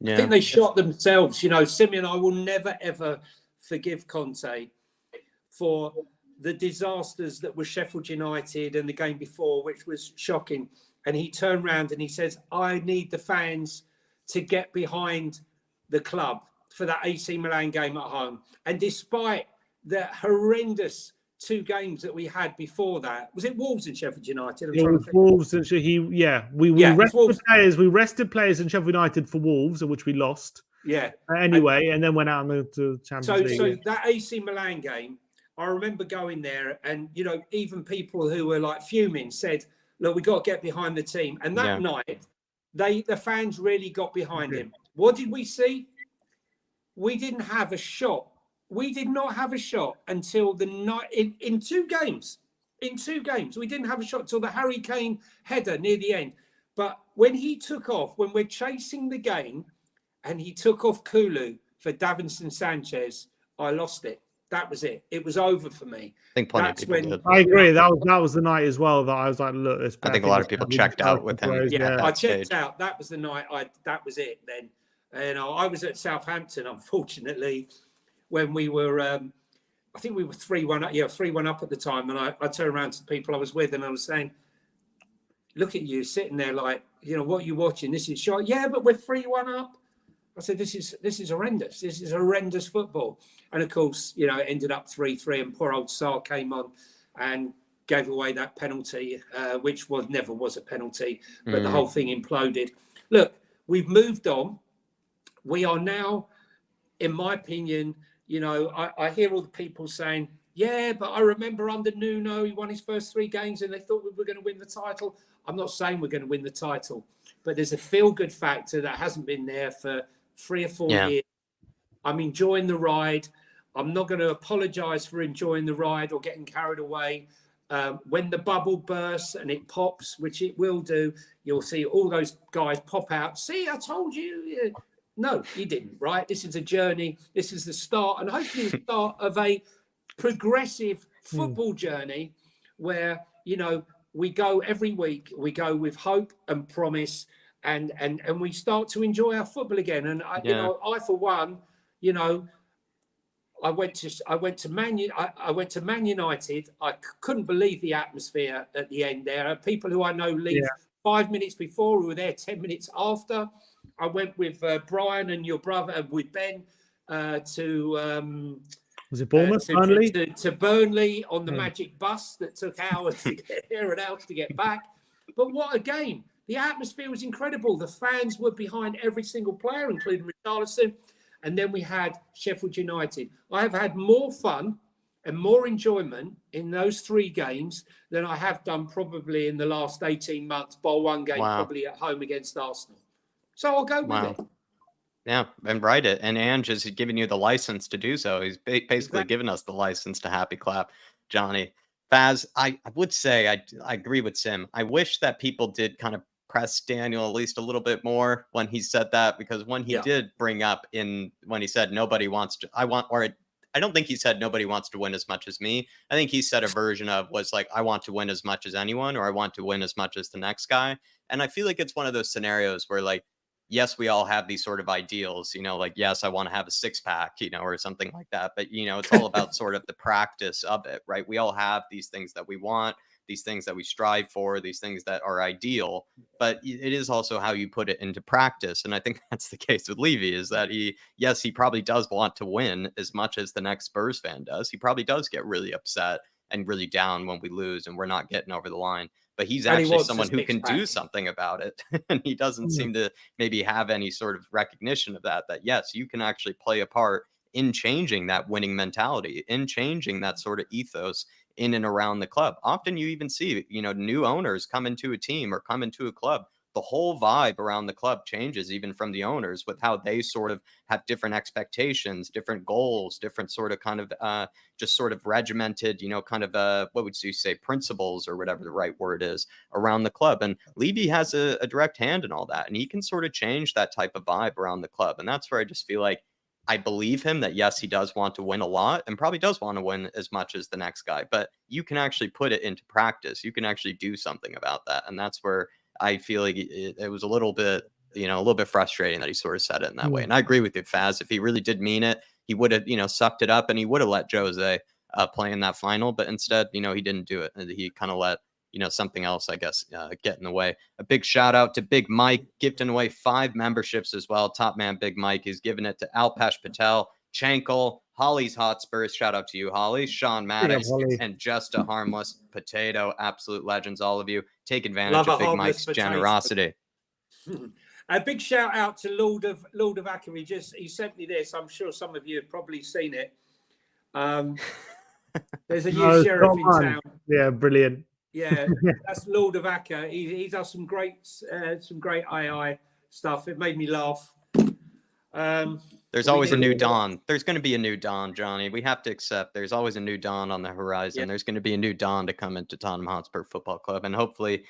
I think they shot themselves. Simeon, I will never ever forgive Conte for the disasters that were Sheffield United and the game before, which was shocking. And he turned around and he says, I need the fans to get behind the club for that AC Milan game at home. And despite the horrendous 2 games that we had before that, was it Wolves and Sheffield United? It was Wolves and we rested players in Sheffield United for Wolves, which we lost. Yeah. Anyway, and then went out into Champions League. So that AC Milan game, I remember going there, and even people who were like fuming said, "Look, we got to get behind the team." And that night, the fans really got behind him. What did we see? We didn't have a shot. We did not have a shot until the night in 2 games. In 2 games, we didn't have a shot till the Harry Kane header near the end. But when he took off, when we're chasing the game, and he took off Kulu for Davinson Sanchez, I lost it. That was it. It was over for me. I think plenty of people did. I agree. That was the night as well that I was like, look, I think a lot of people checked out with him. Yeah, I checked out. That was the night. That was it then. And I was at Southampton, unfortunately, when we were, I think we were 3-1 up. Yeah, 3-1 up at the time. And I turned around to the people I was with and I was saying, look at you sitting there like, what are you watching? This is shot. Yeah, but we're 3-1 up. I said, this is horrendous. This is horrendous football. And of course, it ended up 3-3 and poor old Sarr came on and gave away that penalty, which never was a penalty, but the whole thing imploded. Look, we've moved on. We are now, in my opinion, I hear all the people saying, yeah, but I remember under Nuno, he won his first 3 games and they thought we were going to win the title. I'm not saying we're going to win the title, but there's a feel-good factor that hasn't been there for 3 or 4 years. I'm enjoying the ride. I'm not going to apologize for enjoying the ride or getting carried away. When the bubble bursts and it pops, which it will do, you'll see all those guys pop out. See, I told you. No, you didn't, right? This is a journey. This is the start, and hopefully the start of a progressive football journey where, we go every week. We go with hope and promise, and we start to enjoy our football again. And I for one, I went to Man United. I couldn't believe the atmosphere at the end there. People who I know leave 5 minutes before, who were there 10 minutes after. I went with Brian and your brother, with Ben, to was it Bournemouth? Burnley? To Burnley on the magic bus that took hours to get here and hours to get back. But what a game! The atmosphere was incredible. The fans were behind every single player, including Richarlison. And then we had Sheffield United. I have had more fun and more enjoyment in those 3 games than I have done probably in the last 18 months, by 1 game, probably at home against Arsenal. So I'll go with it. Yeah, and write it. And Ange is giving you the license to do so. He's basically given us the license to happy clap, Johnny. Faz, I would say I agree with Sim. I wish that people did kind of press Daniel at least a little bit more when he said that, because when he did bring up when he said nobody wants to, I don't think he said nobody wants to win as much as me. I think he said a version of was like, I want to win as much as anyone, or I want to win as much as the next guy. And I feel like it's one of those scenarios where, like, yes, we all have these sort of ideals, like, yes, I want to have a 6-pack, or something like that. But, it's all about sort of the practice of it, right? We all have these things that we want, these things that we strive for, these things that are ideal, but it is also how you put it into practice. And I think that's the case with Levy, is that he probably does want to win as much as the next Spurs fan does. He probably does get really upset and really down when we lose and we're not getting over the line. but he's And he actually wants a someone who can do six-pack. something about it. And he doesn't seem to maybe have any sort of recognition of that, yes, you can actually play a part in changing that winning mentality, in changing that sort of ethos in and around the club. Often you even see, new owners come into a team or come into a club. The whole vibe around the club changes, even from the owners, with how they sort of have different expectations, different goals, different sort of kind of just sort of regimented, kind of what would you say, principles or whatever the right word is around the club. And Levy has a direct hand in all that, and he can sort of change that type of vibe around the club. And that's where I just feel like I believe him that, yes, he does want to win a lot and probably does want to win as much as the next guy, but you can actually put it into practice. You can actually do something about that. And that's where I feel like it was a little bit, a little bit frustrating that he sort of said it in that way. And I agree with you, Faz. If he really did mean it, he would have, sucked it up and he would have let Jose play in that final. But instead, he didn't do it. He kind of let, something else, I guess, get in the way. A big shout out to Big Mike, gifting away 5 memberships as well. Top man, Big Mike, is giving it to Alpesh Patel, Chankle, Holly's Hotspurs. Shout out to you, Holly, Sean Maddox, and Just a Harmless Potato. Absolute legends, all of you. Take advantage of Big Mike's generosity. A big shout out to Lord of Acca. He sent me this. I'm sure some of you have probably seen it. There's a new sheriff in town. Yeah, brilliant. Yeah, that's Lord of Acca. He does some great AI stuff. It made me laugh. There's always a new dawn. There's going to be a new dawn, Johnny. We have to accept there's always a new dawn on the horizon. Yep. There's going to be a new dawn to come into Tottenham Hotspur Football Club. And hopefully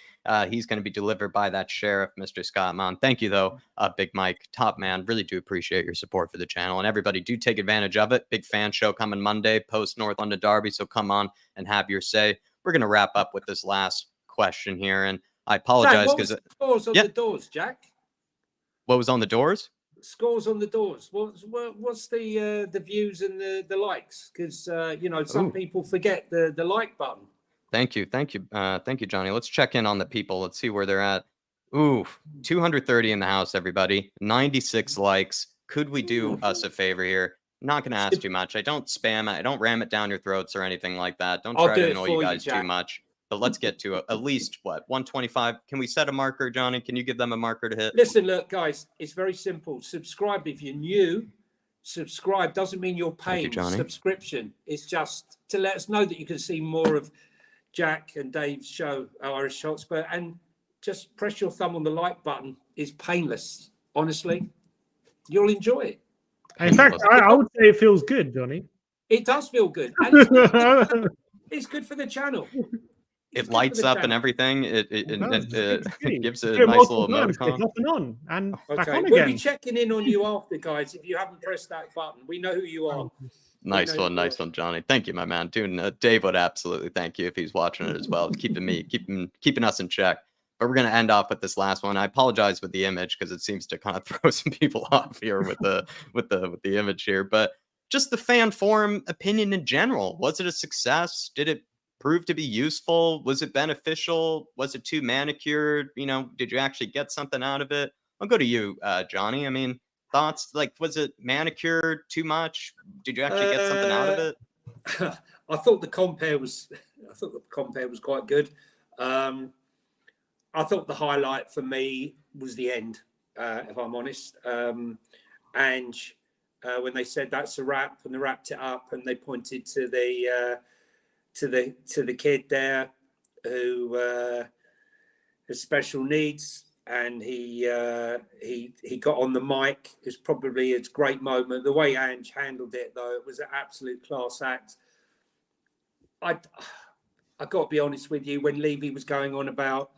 he's going to be delivered by that sheriff, Mr. Scott Munn. Thank you, though, Big Mike. Top man. Really do appreciate your support for the channel. And everybody, do take advantage of it. Big fan show coming Monday, post North London Derby. So come on and have your say. We're going to wrap up with this last question here. And I apologize because scores on the doors, Jack. What was on the doors? Scores on the doors. What's the views and the likes? Because some people forget the like button. Thank you, Johnny. Let's check in on the people. Let's see where they're at. Ooh, 230 in the house, everybody. 96 likes. Could we do us a favor here? Not going to ask too much. I don't spam it. I don't ram it down your throats or anything like that. Don't try to annoy you guys too much. But let's get to at least, 125? Can we set a marker, Johnny? Can you give them a marker to hit? Listen, look, guys, it's very simple. Subscribe if you're new. Subscribe doesn't mean you're paying subscription. It's just to let us know that you can see more of Jack and Dave's show, Irish Hotspur, and just press your thumb on the like button. It's painless. Honestly, you'll enjoy it. In fact, I would say it feels good, Johnny. It does feel good. And it's good for the channel. It lights up and everything. It gives a nice little emoticon. Off and on and back on we'll again. be checking in on you after, guys. If you haven't pressed that button, we know who you are. Nice one, Johnny. Thank you, my man. Dude, Dave would absolutely thank you if he's watching it as well. Keeping us in check. But we're going to end off with this last one. I apologize with the image because it seems to kind of throw some people off here with the image here. But just the fan forum opinion in general. Was it a success? Did it prove to be useful? Was it beneficial? Was it too manicured? Did you actually get something out of it? I'll go to you, Johnny. I mean, thoughts? Like, was it manicured too much? Did you actually get something out of it? I thought the compare was quite good. I thought the highlight for me was the end, if I'm honest. Ange, when they said that's a wrap, and they wrapped it up, and they pointed to the kid there who has special needs, and he got on the mic. It was probably its great moment. The way Ange handled it, though, it was an absolute class act. I got to be honest with you, when Levy was going on about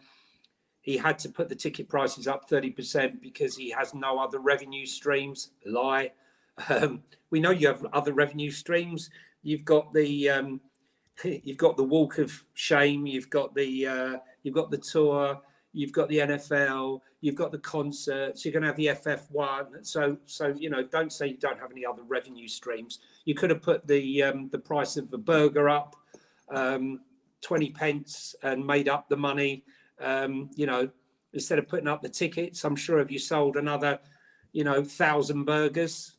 he had to put the ticket prices up 30% because he has no other revenue streams. Lie. We know you have other revenue streams. You've got the walk of shame. You've got the tour. You've got the NFL. You've got the concerts. You're going to have the FF1. So don't say you don't have any other revenue streams. You could have put the price of the burger up 20 pence and made up the money. Instead of putting up the tickets, I'm sure if you sold another 1,000 burgers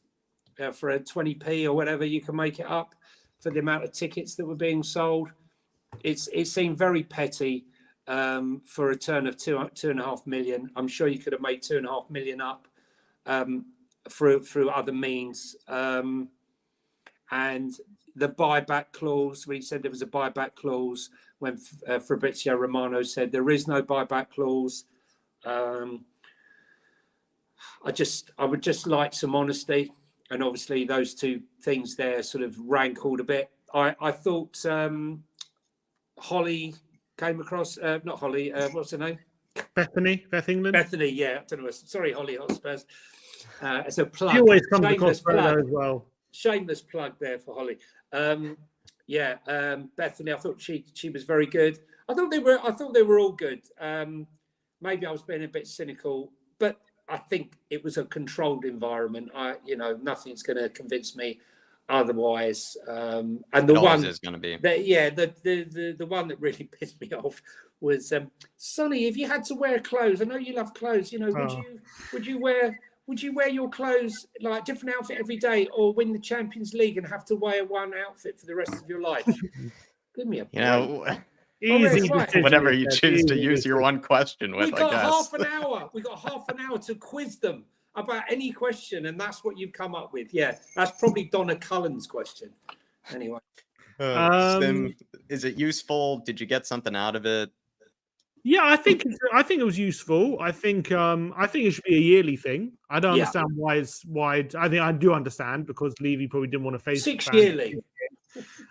for a 20p or whatever, you can make it up for the amount of tickets that were being sold. It seemed very petty. for a turn of 2.5 million. I'm sure you could have made 2.5 million up through other means. And the buyback clause, we said there was a buyback clause when Fabrizio Romano said there is no buyback clause. I would just like some honesty, and obviously those two things there sort of rankled a bit. I thought Holly came across, not Holly, what's her name? Beth England. Bethany, yeah, I don't know. Sorry, Holly Hotspurs. It's a plug. She always comes Shameless across plug as well. Shameless plug there for Holly. Bethany, I thought she was very good. I thought they were all good. Maybe I was being a bit cynical, but I think it was a controlled environment. Nothing's going to convince me otherwise. And the one is going to be the one that really pissed me off was Sonny. If you had to wear clothes, I know you love clothes. Would you wear your clothes like different outfit every day, or win the Champions League and have to wear one outfit for the rest of your life? Give me a break. Easy decision, whatever you choose to use your one question with. We got I guess. half an hour. We got half an hour to quiz them about any question, and that's what you've come up with. Yeah, that's probably Donna Cullen's question. Anyway, is it useful? Did you get something out of it? Yeah, I think it was useful. I think it should be a yearly thing. I don't understand why it's wide. I think I do understand because Levy probably didn't want to face 6 yearly.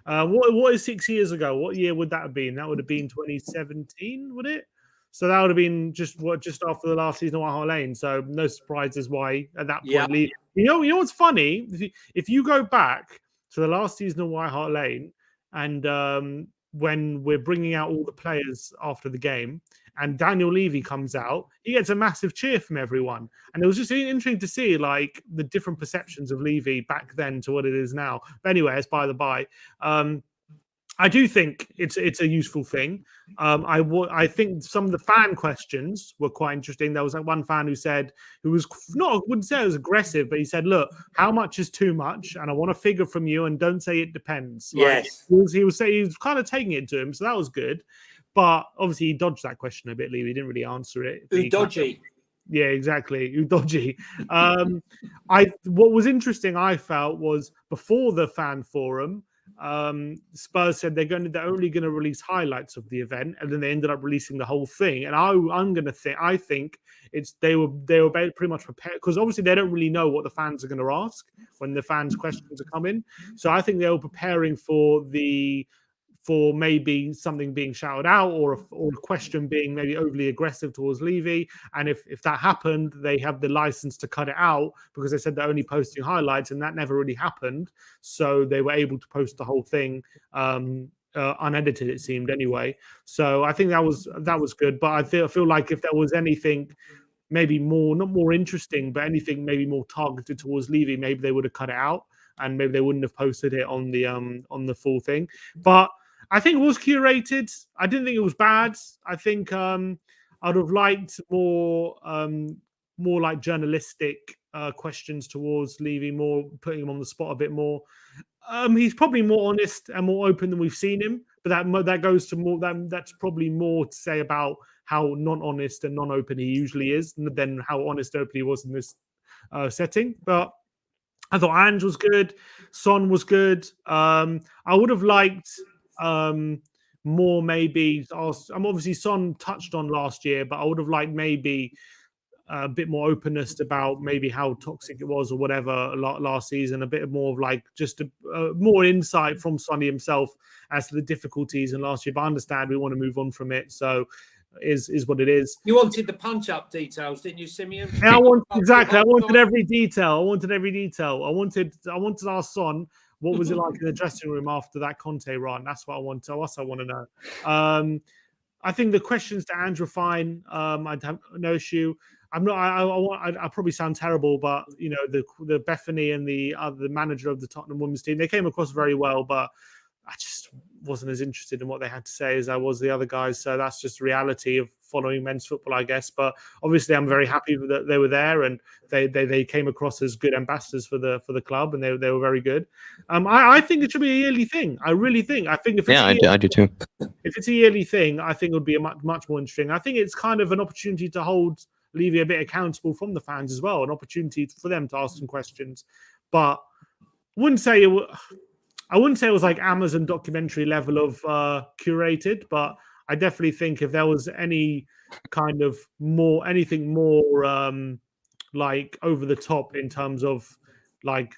What is 6 years ago? What year would that have been? That would have been 2017, would it? So that would have been just after the last season of White Hart Lane. So no surprises why at that point. Levy, you know what's funny? If you go back to the last season of White Hart Lane and when we're bringing out all the players after the game and Daniel Levy comes out, he gets a massive cheer from everyone. And it was just interesting to see like the different perceptions of Levy back then to what it is now. But anyway, it's by the by. I do think it's a useful thing. I think some of the fan questions were quite interesting. There was like one fan who was not, I wouldn't say it was aggressive, but he said, "Look, how much is too much? And I want a figure from you, and don't say it depends." Yes, he was kind of taking it to him, so that was good. But obviously, he dodged that question a bit. Levy didn't really answer it. Dodgy. Yeah, exactly. Dodgy. What was interesting, I felt, was before the fan forum. Spurs said they're only going to release highlights of the event, and then they ended up releasing the whole thing. And I think they were pretty much prepared because obviously they don't really know what the fans are going to ask when the fans' questions are coming. So I think they were preparing for maybe something being shouted out or a question being maybe overly aggressive towards Levy. And if that happened, they have the license to cut it out because they said they're only posting highlights, and that never really happened. So they were able to post the whole thing unedited, it seemed anyway. So I think that was good. But I feel like if there was anything maybe not more interesting, but anything maybe more targeted towards Levy, maybe they would have cut it out and maybe they wouldn't have posted it on the full thing. But I think it was curated. I didn't think it was bad. I think I'd have liked more like journalistic questions towards Levy, more putting him on the spot a bit more. He's probably more honest and more open than we've seen him, but that goes to more. That's probably more to say about how non-honest and non-open he usually is than how honest and open he was in this setting. But I thought Ange was good. Son was good. I would have liked more maybe. Obviously Son touched on last year, but I would have liked maybe a bit more openness about maybe how toxic it was or whatever last season. A bit more of like just more insight from Sonny himself as to the difficulties in last year. But I understand we want to move on from it, so is what it is. You wanted the punch-up details, didn't you, Simeon? Yeah, I wanted every detail. I wanted our Son. What was it like in the dressing room after that Conte run? That's what I want. I want to know. I think the questions to Ange were fine. I'd have no issue. I probably sound terrible, but you know the Bethany and the manager of the Tottenham women's team, they came across very well. But wasn't as interested in what they had to say as I was the other guys. So that's just the reality of following men's football, I guess. But obviously, I'm very happy that they were there, and they came across as good ambassadors for the club, and they were very good. I think it should be a yearly thing. I really think. I think if it's I do too. If it's a yearly thing, I think it would be a much more interesting. I think it's kind of an opportunity to hold Levy a bit accountable from the fans as well, an opportunity for them to ask some questions. But I wouldn't say it was like Amazon documentary level of curated, but I definitely think if there was any kind of anything more like over the top in terms of like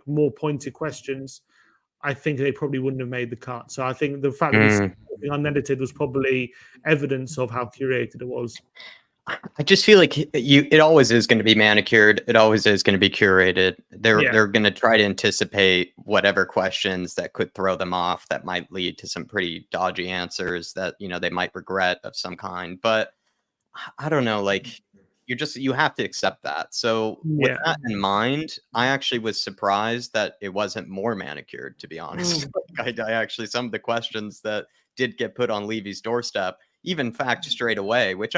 more pointed questions, I think they probably wouldn't have made the cut. So I think the fact that it's unedited was probably evidence of how curated it was. I just feel like it always is going to be manicured. It always is going to be curated. They're going to try to anticipate whatever questions that could throw them off, that might lead to some pretty dodgy answers that, they might regret of some kind. But I don't know, like you have to accept that. So with that in mind, I actually was surprised that it wasn't more manicured, to be honest. I actually, some of the questions that did get put on Levy's doorstep, even fact straight away, which,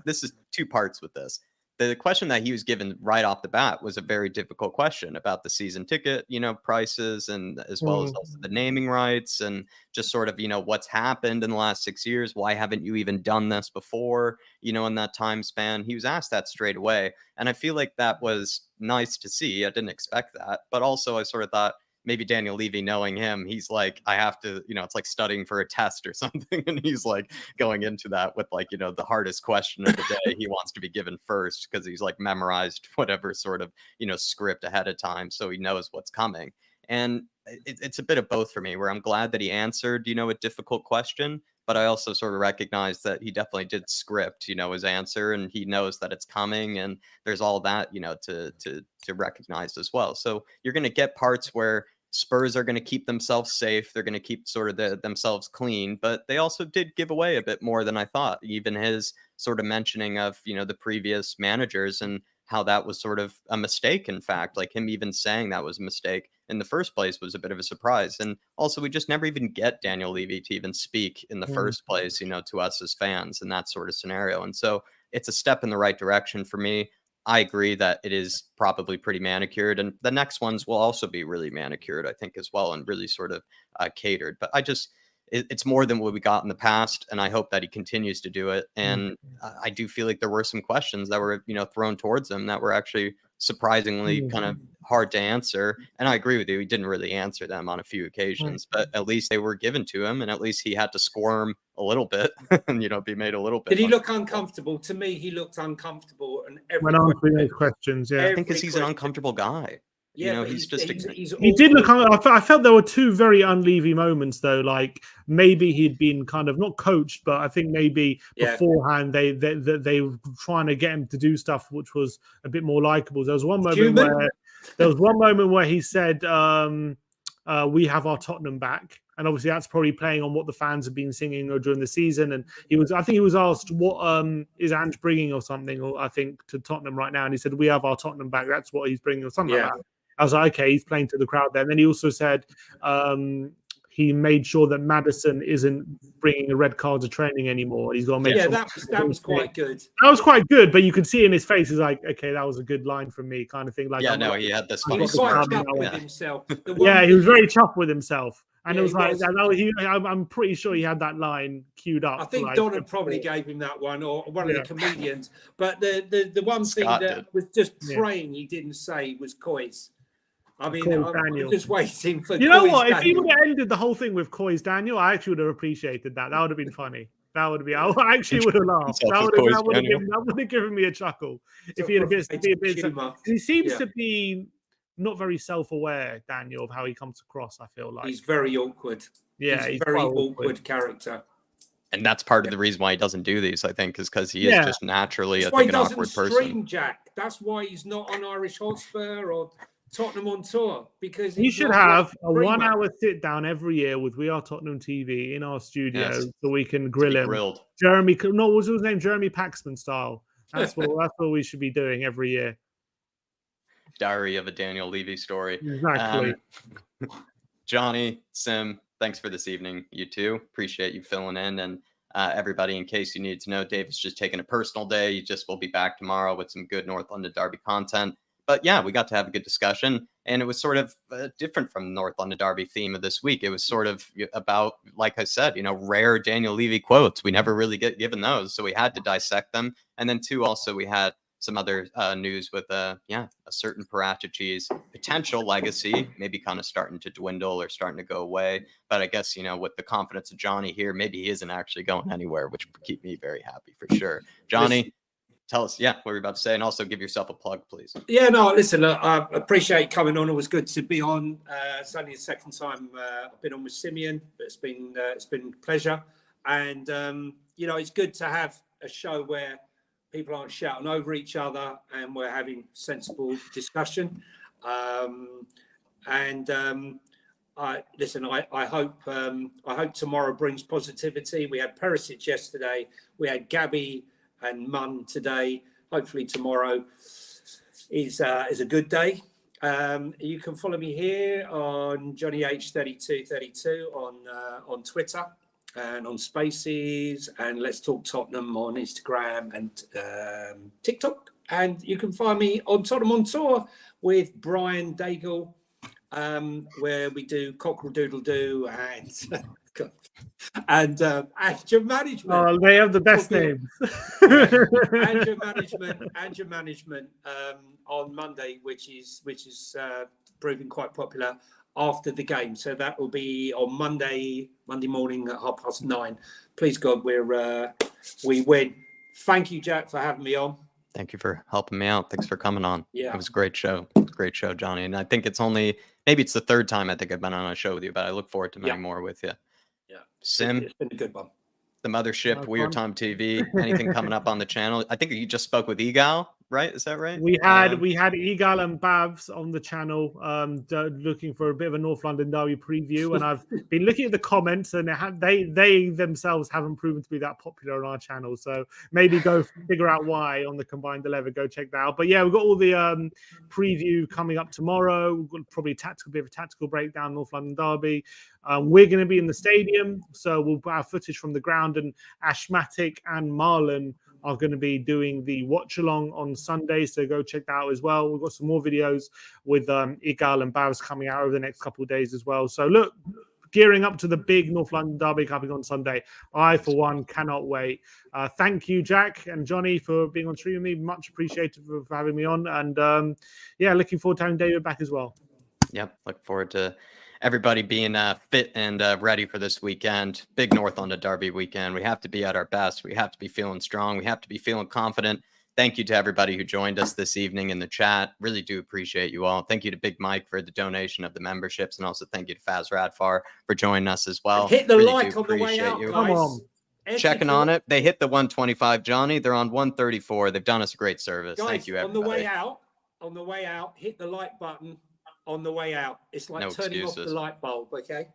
this is two parts with this. The question that he was given right off the bat was a very difficult question about the season ticket, prices, and as well as also the naming rights, and just sort of, what's happened in the last 6 years. Why haven't you even done this before, in that time span? He was asked that straight away. And I feel like that was nice to see. I didn't expect that. But also I sort of thought, maybe Daniel Levy, knowing him, he's like, I have to, it's like studying for a test or something. And he's like going into that with like, the hardest question of the day he wants to be given first, because he's like memorized whatever sort of, script ahead of time. So he knows what's coming. And it's a bit of both for me, where I'm glad that he answered, a difficult question. But I also sort of recognize that he definitely did script, his answer, and he knows that it's coming, and there's all that, to recognize as well. So you're going to get parts where Spurs are going to keep themselves safe. They're going to keep sort of themselves clean, but they also did give away a bit more than I thought. Even his sort of mentioning of, the previous managers and how that was sort of a mistake. In fact, like him even saying that was a mistake in the first place was a bit of a surprise. And also, we just never even get Daniel Levy to even speak in the first place, to us as fans in that sort of scenario. And so it's a step in the right direction for me. I agree that it is probably pretty manicured, and the next ones will also be really manicured, I think, as well, and really sort of catered. But it's more than what we got in the past, and I hope that he continues to do it. And I do feel like there were some questions that were, thrown towards him that were actually surprisingly kind of hard to answer. And I agree with you, he didn't really answer them on a few occasions, but at least they were given to him, and at least he had to squirm a little bit and be made a little bit. Did he look uncomfortable? To me, he looked uncomfortable, and when answering those questions, I think because he's an uncomfortable guy. He's he did look. I felt there were two very un-Levy moments, though. Like maybe he'd been kind of not coached, but I think maybe beforehand they were trying to get him to do stuff which was a bit more likable. There was one moment where he said, "We have our Tottenham back," and obviously that's probably playing on what the fans have been singing during the season. And I think he was asked, "What is Ange bringing or something?" Or I think to Tottenham right now, and he said, "We have our Tottenham back. That's what he's bringing," or something like that. I was like, okay, he's playing to the crowd there. And then he also said he made sure that Maddison isn't bringing a red card to training anymore. He's got to make sure. That was quite good. That was quite good, but you could see in his face, he's like, okay, that was a good line from me, kind of thing. Like, he had this funny. He was quite chuffed with himself. He was very chuffed with himself. And it was like, I'm pretty sure he had that line queued up. I think Donald probably gave him that one, or one of the comedians. But the one thing that was just praying he didn't say was Coy's. I mean, I'm just waiting for. You know what? If he would have ended the whole thing with Coy's Daniel, I actually would have appreciated that. That would have been funny. That would be. I actually would have laughed. That would have given me a chuckle. If he had a bit. He seems to be not very self-aware, Daniel, of how he comes across. I feel like he's very awkward. Yeah, he's very awkward character. And that's part of the reason why he doesn't do these, I think, is because he is just naturally an awkward person. Jack. That's why he's not on Irish Hotspur or Tottenham on tour, because he should have a 1 hour sit down every year with We Are Tottenham TV in our studio, so we can grill him. Grilled. What was his name? Jeremy Paxman style. That's what we should be doing every year. Diary of a Daniel Levy story. Exactly. Johnny, Sim, thanks for this evening, you two. Appreciate you filling in. And everybody, in case you needed to know, Dave's just taking a personal day. He just will be back tomorrow with some good North London Derby content. But yeah, we got to have a good discussion, and it was sort of different from the North London Derby theme of this week. It was sort of about, like I said, rare Daniel Levy quotes. We never really get given those, so we had to dissect them. And then two, also we had some other news with a certain Paratici's potential legacy, maybe kind of starting to dwindle or starting to go away. But I guess, with the confidence of Johnny here, maybe he isn't actually going anywhere, which would keep me very happy for sure. Johnny, tell us, what were you about to say? And also give yourself a plug, please. Yeah, no, listen, I appreciate coming on. It was good to be on. It's only the second time I've been on with Simeon, but it's been a pleasure. And, it's good to have a show where people aren't shouting over each other and we're having sensible discussion. I hope tomorrow brings positivity. We had Paratici yesterday. We had Gabby and Munn today. Hopefully tomorrow is a good day. You can follow me here on Johnny H3232 on Twitter and on Spaces, and Let's Talk Tottenham on Instagram and TikTok. And you can find me on Tottenham on Tour with Brian Daigle, where we do Cockerel Doodle Doo and Ange Management. Oh, they have the best names. Ange Management on Monday, which is proving quite popular after the game. So that will be on Monday morning at 9:30. Please God, we win. Thank you, Jack, for having me on. Thank you for helping me out. Thanks for coming on. Yeah, it was a great show. Great show, Johnny. And I think maybe it's the third time I think I've been on a show with you, but I look forward to many more with you. Yeah. Sim, it's been a good one. The Mothership, Weird Time TV, anything coming up on the channel? I think you just spoke with Egal, right? Is that right? We had Egal and Bavs on the channel, looking for a bit of a North London Derby preview, and I've been looking at the comments, and they themselves haven't proven to be that popular on our channel. So maybe go figure out why on the Combined 11. Go check that out. But yeah, we've got all the preview coming up tomorrow. We've got probably a bit of a tactical breakdown North London Derby. We're going to be in the stadium, so we'll have footage from the ground, and Ashmatic and Marlon are going to be doing the watch along on Sunday, so go check that out as well. We've got some more videos with Igal and Bavs coming out over the next couple of days as well. So look, gearing up to the big North London Derby coming on Sunday. I, for one, cannot wait. Thank you, Jack and Johnny, for being on stream with me. Much appreciated for having me on, and looking forward to having David back as well. Yep, look forward to everybody being fit and ready for this weekend. Big North London Derby weekend. We have to be at our best. We have to be feeling strong. We have to be feeling confident. Thank you to everybody who joined us this evening in the chat. Really do appreciate you all. Thank you to Big Mike for the donation of the memberships, and also thank you to Faz Radfar for joining us as well. Hit the like on the way out, guys. Come on. Checking on it. They hit the 125, Johnny. They're on 134. They've done us a great service. Guys, thank you, everybody. On the way out, hit the like button. On the way out, it's like turning off the light bulb, okay?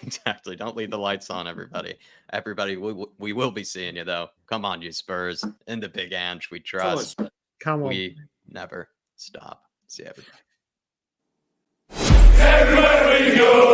Exactly. Don't leave the lights on, everybody. Everybody, we will be seeing you, though. Come on, you Spurs. In the big Ange, we trust. Come on. We never stop. See everybody. Everywhere we go.